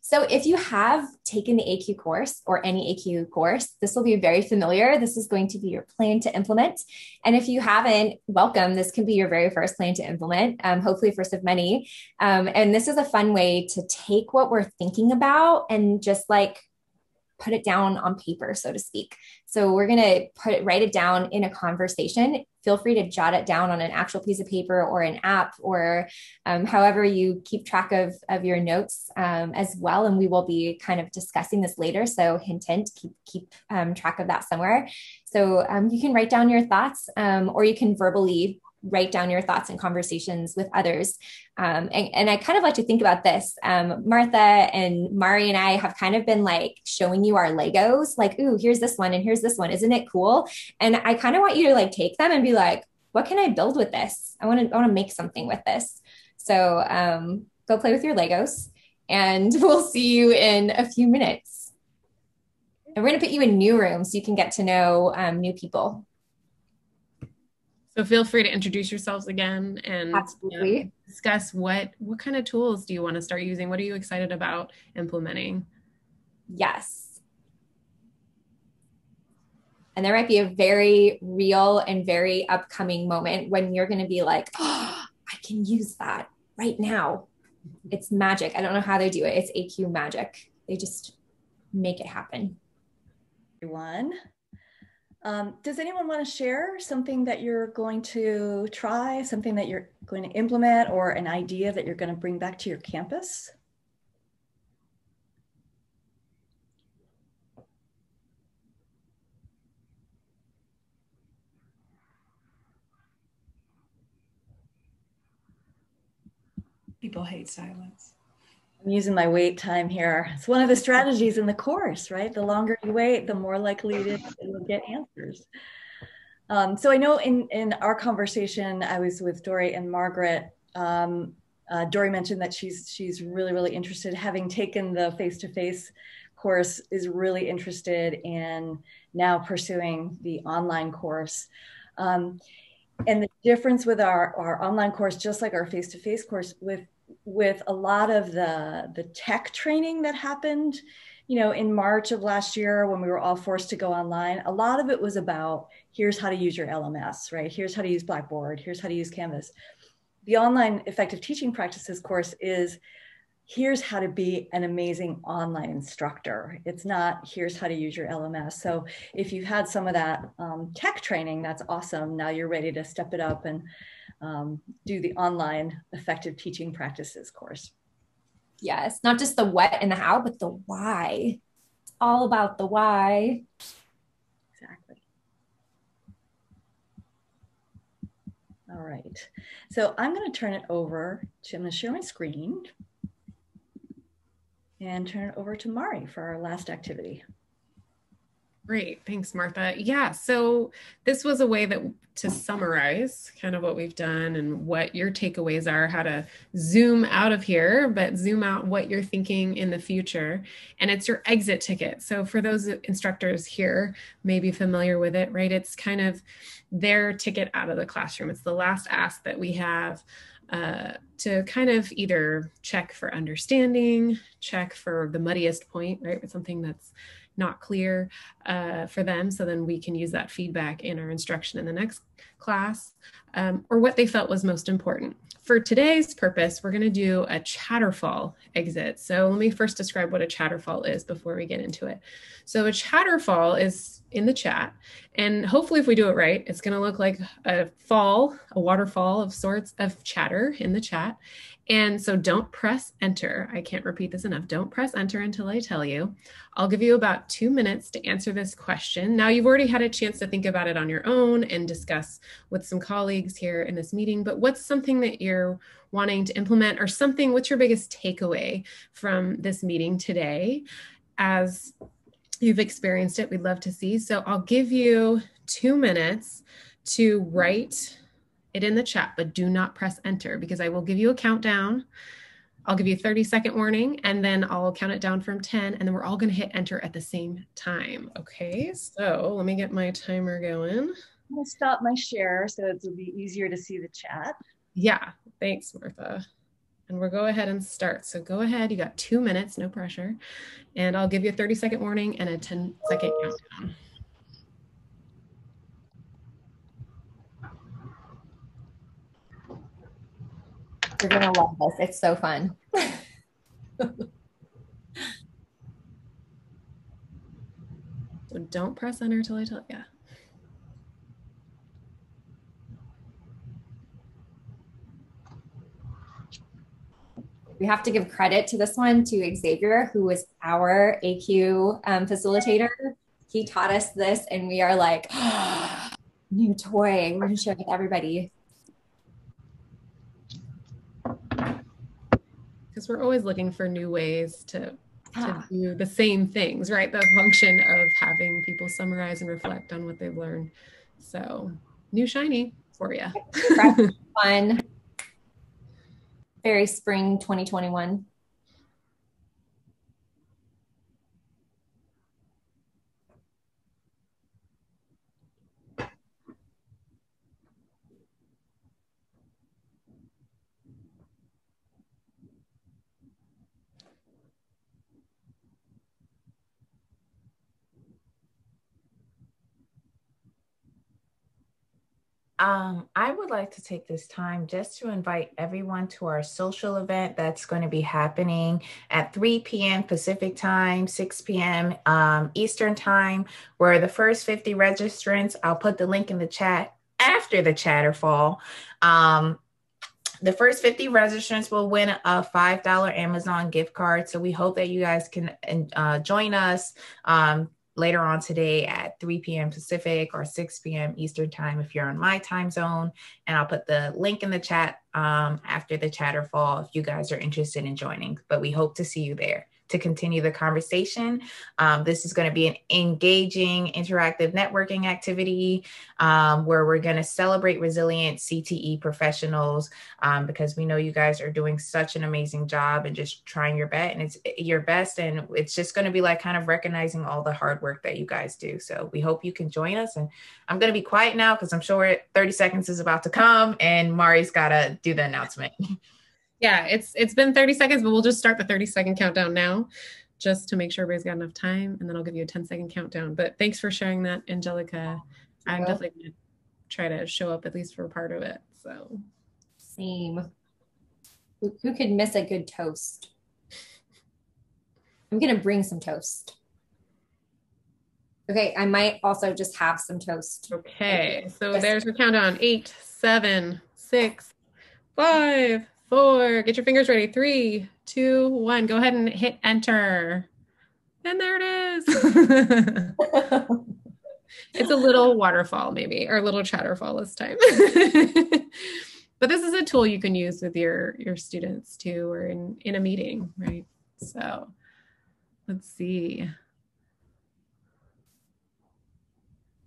So if you have taken the ACUE course or any ACUE course, this will be very familiar. This is going to be your plan to implement. And if you haven't, welcome. This can be your very first plan to implement, hopefully first of many. And this is a fun way to take what we're thinking about and just put it down on paper, so to speak. So we're going to write it down in a conversation. Feel free to jot it down on an actual piece of paper or an app or however you keep track of your notes as well. And we will be kind of discussing this later. So hint, keep track of that somewhere. So you can write down your thoughts or you can verbally write down your thoughts and conversations with others. And I kind of like to think about this. Martha and Mari and I have kind of been showing you our Legos, ooh, here's this one and here's this one. Isn't it cool? And I kind of want you to take them and be like, what can I build with this? I want to make something with this. So go play with your Legos and we'll see you in a few minutes. And we're going to put you in new rooms so you can get to know new people. So feel free to introduce yourselves again and discuss what kind of tools do you want to start using? What are you excited about implementing? Yes. And there might be a very real and very upcoming moment when you're going to be like, oh, I can use that right now. It's magic. I don't know how they do it. It's ACUE magic. They just make it happen. Everyone. Does anyone want to share something that you're going to try, something that you're going to implement, or an idea that you're going to bring back to your campus? People hate silence. I'm using my wait time here. It's one of the strategies in the course, right? The longer you wait, the more likely it is that you'll get answers. So I know in our conversation, I was with Dory and Margaret. Dory mentioned that she's really, really interested, having taken the face-to-face course, is really interested in now pursuing the online course. And the difference with our online course, just like our face-to-face course, with a lot of the tech training that happened, in March of last year when we were all forced to go online, a lot of it was about, here's how to use your LMS, right? Here's how to use Blackboard. Here's how to use Canvas. The online effective teaching practices course is, here's how to be an amazing online instructor. It's not, here's how to use your LMS. So if you've had some of that tech training, that's awesome. Now you're ready to step it up and do the online effective teaching practices course. Yes, not just the what and the how, but the why. It's all about the why. Exactly. All right. So I'm going to turn it over to, I'm going to share my screen and turn it over to Mari for our last activity. Great. Thanks, Martha. Yeah, so this was a way to summarize kind of what we've done and what your takeaways are, how to zoom out of here, but zoom out what you're thinking in the future. And it's your exit ticket. So for those instructors here, maybe familiar with it, right? It's kind of their ticket out of the classroom. It's the last ask that we have to kind of either check for understanding, check for the muddiest point, right? With something that's not clear for them. So then we can use that feedback in our instruction in the next class, or what they felt was most important. For today's purpose, we're going to do a chatterfall exit. So let me first describe what a chatterfall is before we get into it. So a chatterfall is in the chat, and hopefully if we do it right, it's going to look like a waterfall of sorts of chatter in the chat. And so don't press enter. I can't repeat this enough. Don't press enter until I tell you. I'll give you about 2 minutes to answer this question. Now you've already had a chance to think about it on your own and discuss with some colleagues here in this meeting, but what's something that you're wanting to implement, or something, what's your biggest takeaway from this meeting today as you've experienced it? We'd love to see. So I'll give you 2 minutes to write it in the chat, but do not press enter, because I will give you a countdown. I'll give you a 30-second warning, and then I'll count it down from 10, and then we're all going to hit enter at the same time. Okay, so let me get my timer going. I'm going to stop my share so it'll be easier to see the chat. Yeah, thanks, Martha. And we'll go ahead and start. So go ahead, you got 2 minutes, no pressure. And I'll give you a 30-second warning and a 10-second countdown. You're going to love this. It's so fun. So don't press enter till I tell you. We have to give credit to this one to Xavier, who was our ACUE facilitator. He taught us this, and we are like, oh, new toy. We're going to share it with everybody. Because we're always looking for new ways to do the same things, right? The function of having people summarize and reflect on what they've learned. So new shiny for you. Fun. Very spring 2021. I would like to take this time just to invite everyone to our social event that's going to be happening at 3 p.m. Pacific time, 6 p.m. Eastern time, where the first 50 registrants, I'll put the link in the chat after the chatterfall. The first 50 registrants will win a $5 Amazon gift card. So we hope that you guys can join us. later on today at 3 p.m. Pacific or 6 p.m. Eastern time if you're on my time zone. And I'll put the link in the chat after the Chatterfall if you guys are interested in joining. But we hope to see you there to continue the conversation. This is going to be an engaging, interactive networking activity where we're going to celebrate resilient CTE professionals because we know you guys are doing such an amazing job and just trying your best, and it's your best. And it's just going to be like kind of recognizing all the hard work that you guys do. So we hope you can join us. And I'm going to be quiet now because I'm sure 30 seconds is about to come and Mari's got to do the announcement. Yeah, it's been 30 seconds, but we'll just start the 30-second countdown now just to make sure everybody's got enough time. And then I'll give you a 10-second countdown. But thanks for sharing that, Angelica. I'm definitely going to try to show up at least for a part of it. So same. Who could miss a good toast? I'm going to bring some toast. Okay, I might also just have some toast. Okay, so there's your countdown. 8, 7, 6, 5, 4, get your fingers ready. 3, 2, 1. Go ahead and hit enter. And there it is. It's a little waterfall maybe, or a little chatterfall this time. But this is a tool you can use with your students too, or in a meeting, right? So let's see.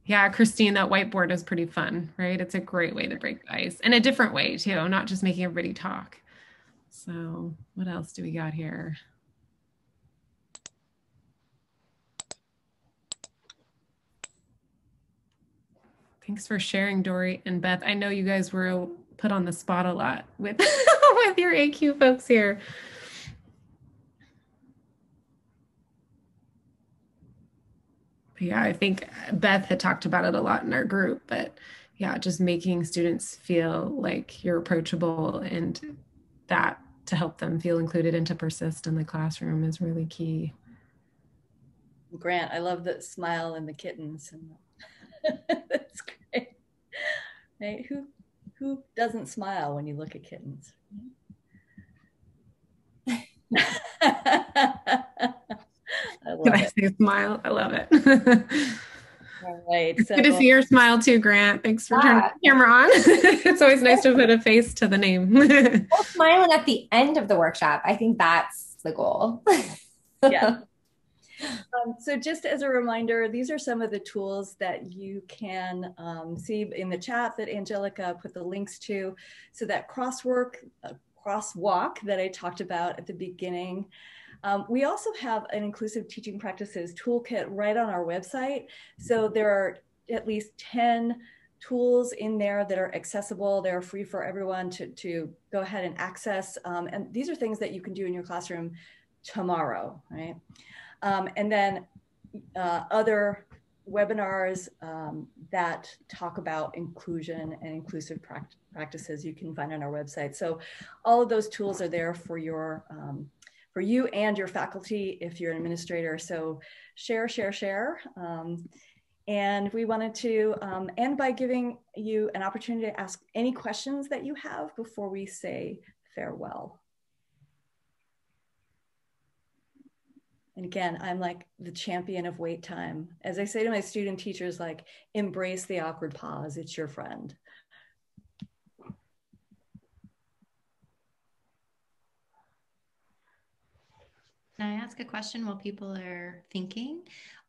Yeah, Christine, that whiteboard is pretty fun, right? It's a great way to break the ice, and a different way too, not just making everybody talk. So what else do we got here? Thanks for sharing, Dory and Beth. I know you guys were put on the spot a lot with, with your ACUE folks here. Yeah, I think Beth had talked about it a lot in our group, but yeah, just making students feel like you're approachable, and that to help them feel included and to persist in the classroom is really key. Grant, I love the smile and the kittens. And that's great. Right? Who doesn't smile when you look at kittens? Can I say smile? I love it. All right. So, good to see your smile too, Grant. Thanks for turning the camera on. It's always nice to put a face to the name. Smiling at the end of the workshop. I think that's the goal. Yeah. So just as a reminder, these are some of the tools that you can see in the chat that Angelica put the links to. So that crosswalk that I talked about at the beginning. We also have an inclusive teaching practices toolkit right on our website. So there are at least 10 tools in there that are accessible. They're free for everyone to go ahead and access. And these are things that you can do in your classroom tomorrow, right? And then other webinars that talk about inclusion and inclusive practices you can find on our website. So all of those tools are there for for you and your faculty if you're an administrator. So share. And we wanted to end by giving you an opportunity to ask any questions that you have before we say farewell. And again, I'm like the champion of wait time. As I say to my student teachers, like, embrace the awkward pause. It's your friend. Can I ask a question while people are thinking?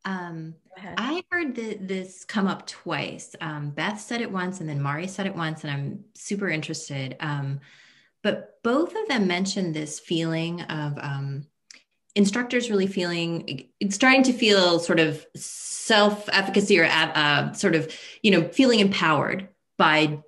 I heard this come up twice. Beth said it once and then Mari said it once, and I'm super interested. But both of them mentioned this feeling of instructors really feeling, starting to feel sort of self-efficacy or sort of, feeling empowered by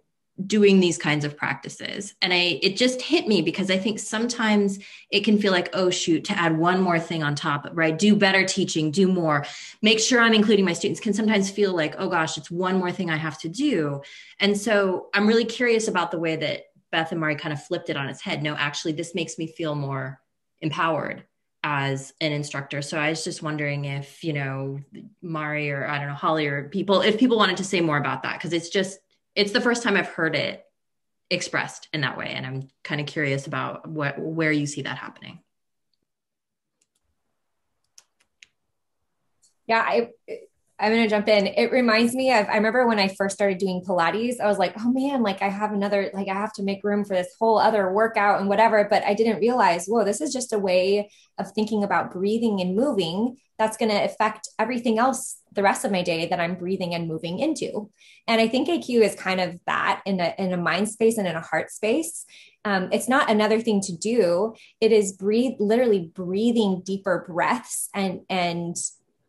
doing these kinds of practices. And it just hit me because I think sometimes it can feel like, oh shoot, to add one more thing on top, right? Do better teaching, do more, make sure I'm including my students, can sometimes feel like, oh gosh, it's one more thing I have to do. And so I'm really curious about the way that Beth and Mari kind of flipped it on its head. No, actually, this makes me feel more empowered as an instructor. So I was just wondering if, Mari or I don't know, Hollie or if people wanted to say more about that, because it's the first time I've heard it expressed in that way. And I'm kind of curious about where you see that happening. Yeah, I'm going to jump in. It reminds me of, I remember when I first started doing Pilates, I was like, oh man, like I have another, like I have to make room for this whole other workout and whatever. But I didn't realize, whoa, this is just a way of thinking about breathing and moving that's going to affect everything else the rest of my day that I'm breathing and moving into. And I think ACUE is kind of that in a mind space and in a heart space. It's not another thing to do. It is literally breathing deeper breaths and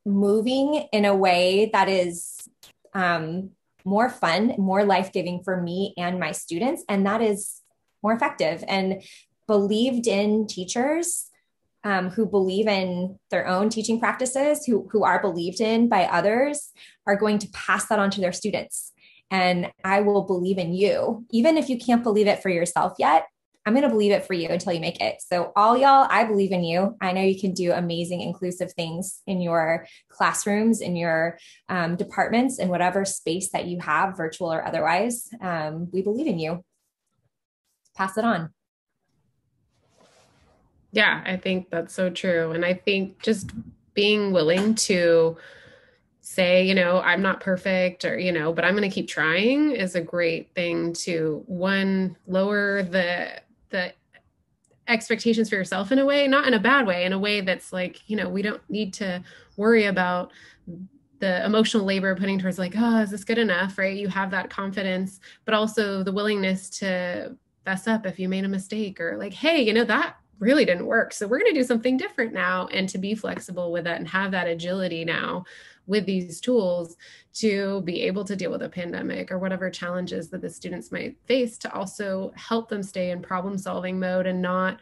moving in a way that is more fun, more life-giving for me and my students. And that is more effective. And believed in teachers who believe in their own teaching practices, who are believed in by others, are going to pass that on to their students. And I will believe in you. Even if you can't believe it for yourself yet, I'm going to believe it for you until you make it. So all y'all, I believe in you. I know you can do amazing, inclusive things in your classrooms, in your departments, in whatever space that you have, virtual or otherwise. We believe in you. Pass it on. Yeah, I think that's so true. And I think just being willing to say, you know, I'm not perfect or, you know, but I'm going to keep trying is a great thing to, one, lower the expectations for yourself in a way, not in a bad way, in a way that's like, you know, we don't need to worry about the emotional labor putting towards like, oh, is this good enough? Right. You have that confidence, but also the willingness to fess up if you made a mistake or like, hey, you know, that really didn't work. So we're going to do something different now, and to be flexible with that and have that agility now with these tools to be able to deal with a pandemic or whatever challenges that the students might face, to also help them stay in problem solving mode and not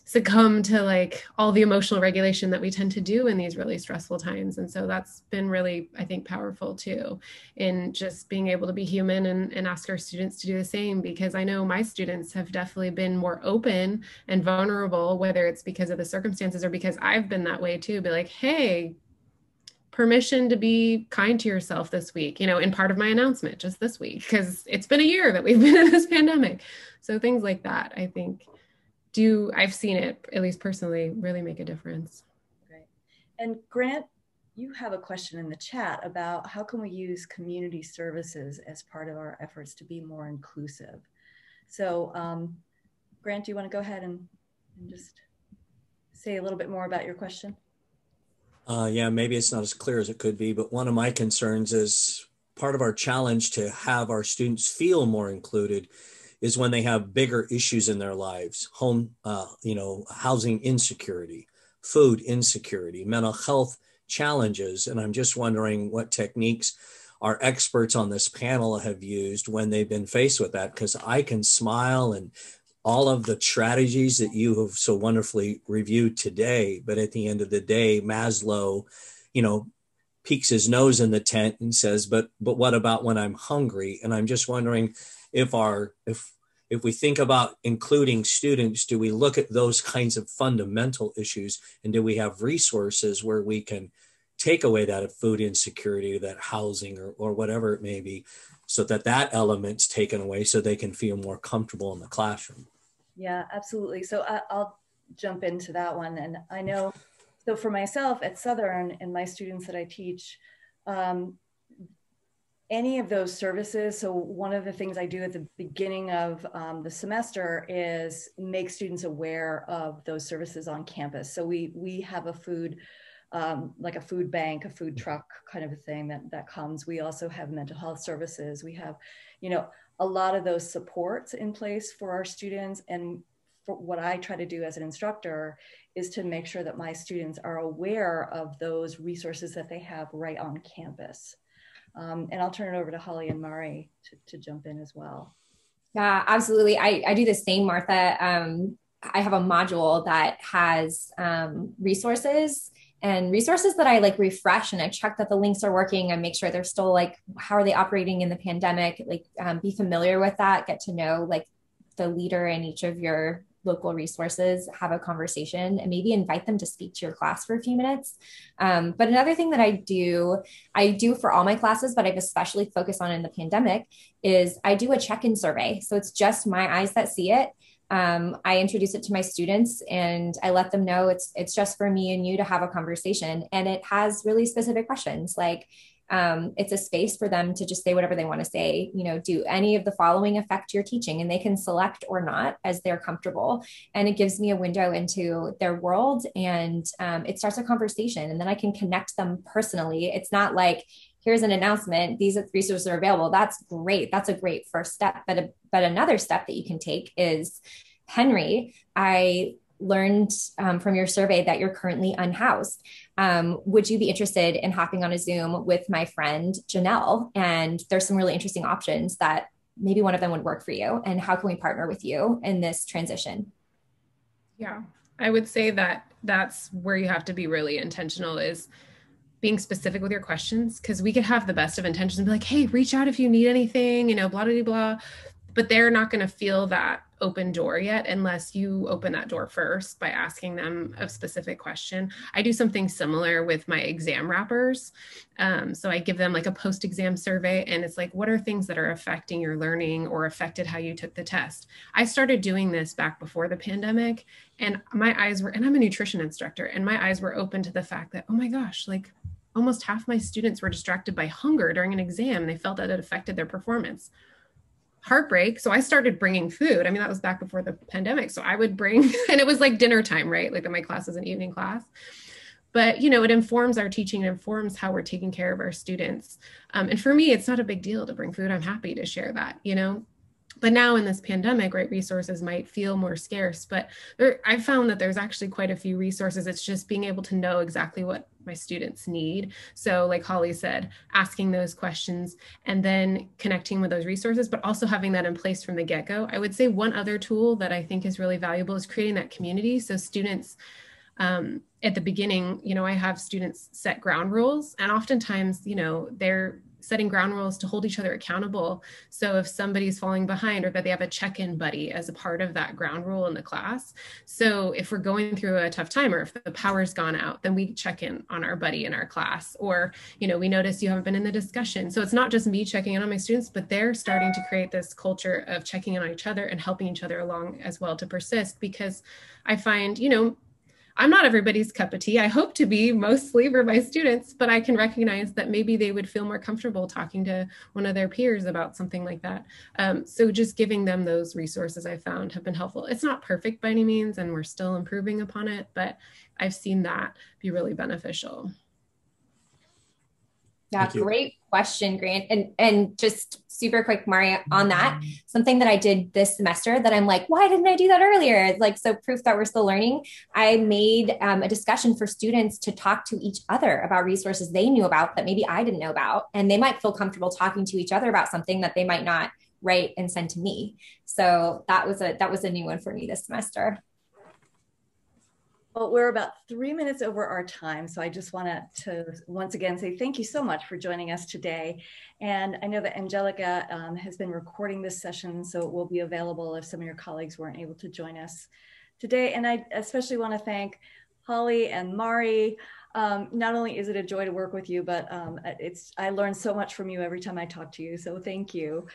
succumb to like all the emotional regulation that we tend to do in these really stressful times. And so that's been really, I think, powerful too, in just being able to be human and ask our students to do the same, because I know my students have definitely been more open and vulnerable, whether it's because of the circumstances or because I've been that way too, be like, hey, permission to be kind to yourself this week, you know, in part of my announcement just this week, because it's been a year that we've been in this pandemic. So things like that, I think, I've seen it, at least personally, really make a difference. Great. And Grant, you have a question in the chat about how can we use community services as part of our efforts to be more inclusive. So Grant, do you want to go ahead and just say a little bit more about your question? Yeah, maybe it's not as clear as it could be, but one of my concerns is part of our challenge to have our students feel more included is when they have bigger issues in their lives, home, housing insecurity, food insecurity, mental health challenges. And I'm just wondering what techniques our experts on this panel have used when they've been faced with that, because I can smile and all of the strategies that you have so wonderfully reviewed today. But at the end of the day, Maslow, peeks his nose in the tent and says, but what about when I'm hungry? And I'm just wondering if we think about including students, do we look at those kinds of fundamental issues, and do we have resources where we can take away that food insecurity, that housing or whatever it may be, so that element's taken away so they can feel more comfortable in the classroom? Yeah, absolutely. So I'll jump into that one. And I know, so for myself at Southern and my students that I teach, any of those services. So one of the things I do at the beginning of the semester is make students aware of those services on campus. So we have a food, like a food bank, a food truck kind of a thing that comes. We also have mental health services. We have, a lot of those supports in place for our students. And for what I try to do as an instructor is to make sure that my students are aware of those resources that they have right on campus. And I'll turn it over to Hollie and Mari to jump in as well. Yeah, absolutely. I do the same, Martha. I have a module that has resources that I like refresh, and I check that the links are working. I make sure they're still like, how are they operating in the pandemic? Like be familiar with that, get to know like the leader in each of your local resources, have a conversation, and maybe invite them to speak to your class for a few minutes. But another thing that I do for all my classes, but I've especially focused on in the pandemic, is I do a check-in survey. So it's just my eyes that see it. I introduce it to my students and I let them know it's just for me and you to have a conversation. And it has really specific questions like, it's a space for them to just say whatever they want to say, do any of the following affect your teaching? And they can select or not as they're comfortable. And it gives me a window into their world, and it starts a conversation, and then I can connect them personally. It's not like, here's an announcement, these resources are available. That's great. That's a great first step. But another step that you can take is, Henry, I learned from your survey that you're currently unhoused. Would you be interested in hopping on a Zoom with my friend Janelle? And there's some really interesting options that maybe one of them would work for you. And how can we partner with you in this transition? Yeah, I would say that that's where you have to be really intentional, is being specific with your questions, because we could have the best of intentions and be like, hey, reach out if you need anything, blah, blah, blah. But they're not going to feel that open door yet unless you open that door first by asking them a specific question. I do something similar with my exam wrappers. So I give them like a post-exam survey, and it's like, what are things that are affecting your learning or affected how you took the test? I started doing this back before the pandemic, and my eyes were, and I'm a nutrition instructor, and my eyes were open to the fact that, oh my gosh, like almost half my students were distracted by hunger during an exam. They felt that it affected their performance. Heartbreak. So I started bringing food. I mean, that was back before the pandemic. So I would bring, and it was like dinner time, right? Like my class is an evening class. But, it informs our teaching, it informs how we're taking care of our students. And for me, it's not a big deal to bring food. I'm happy to share that, But now in this pandemic, right, resources might feel more scarce, but I've found that there's actually quite a few resources. It's just being able to know exactly what my students need. So like Hollie said, asking those questions and then connecting with those resources, but also having that in place from the get-go. I would say one other tool that I think is really valuable is creating that community. So students, at the beginning, I have students set ground rules, and oftentimes, they're setting ground rules to hold each other accountable. So if somebody's falling behind, or that they have a check-in buddy as a part of that ground rule in the class. So if we're going through a tough time, or if the power's gone out, then we check in on our buddy in our class, or, we notice you haven't been in the discussion. So it's not just me checking in on my students, but they're starting to create this culture of checking in on each other and helping each other along as well to persist, because I find, I'm not everybody's cup of tea. I hope to be mostly for my students, but I can recognize that maybe they would feel more comfortable talking to one of their peers about something like that. So just giving them those resources I found have been helpful. It's not perfect by any means, and we're still improving upon it, but I've seen that be really beneficial. Yeah, great question, Grant. And just super quick, Mari, on that, something that I did this semester that I'm like, why didn't I do that earlier? Like, so proof that we're still learning. I made a discussion for students to talk to each other about resources they knew about that maybe I didn't know about. And they might feel comfortable talking to each other about something that they might not write and send to me. So that was a new one for me this semester. Well, we're about 3 minutes over our time. So I just want to once again say thank you so much for joining us today. And I know that Angelica has been recording this session, so it will be available if some of your colleagues weren't able to join us today. And I especially want to thank Hollie and Mari. Not only is it a joy to work with you, but I learn so much from you every time I talk to you. So thank you.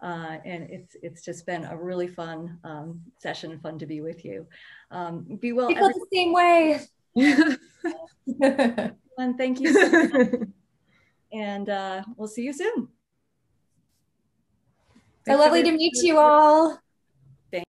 And it's just been a really fun session, fun to be with you. Be well. I feel the same way. And thank you so much. And we'll see you soon. So lovely to meet you all.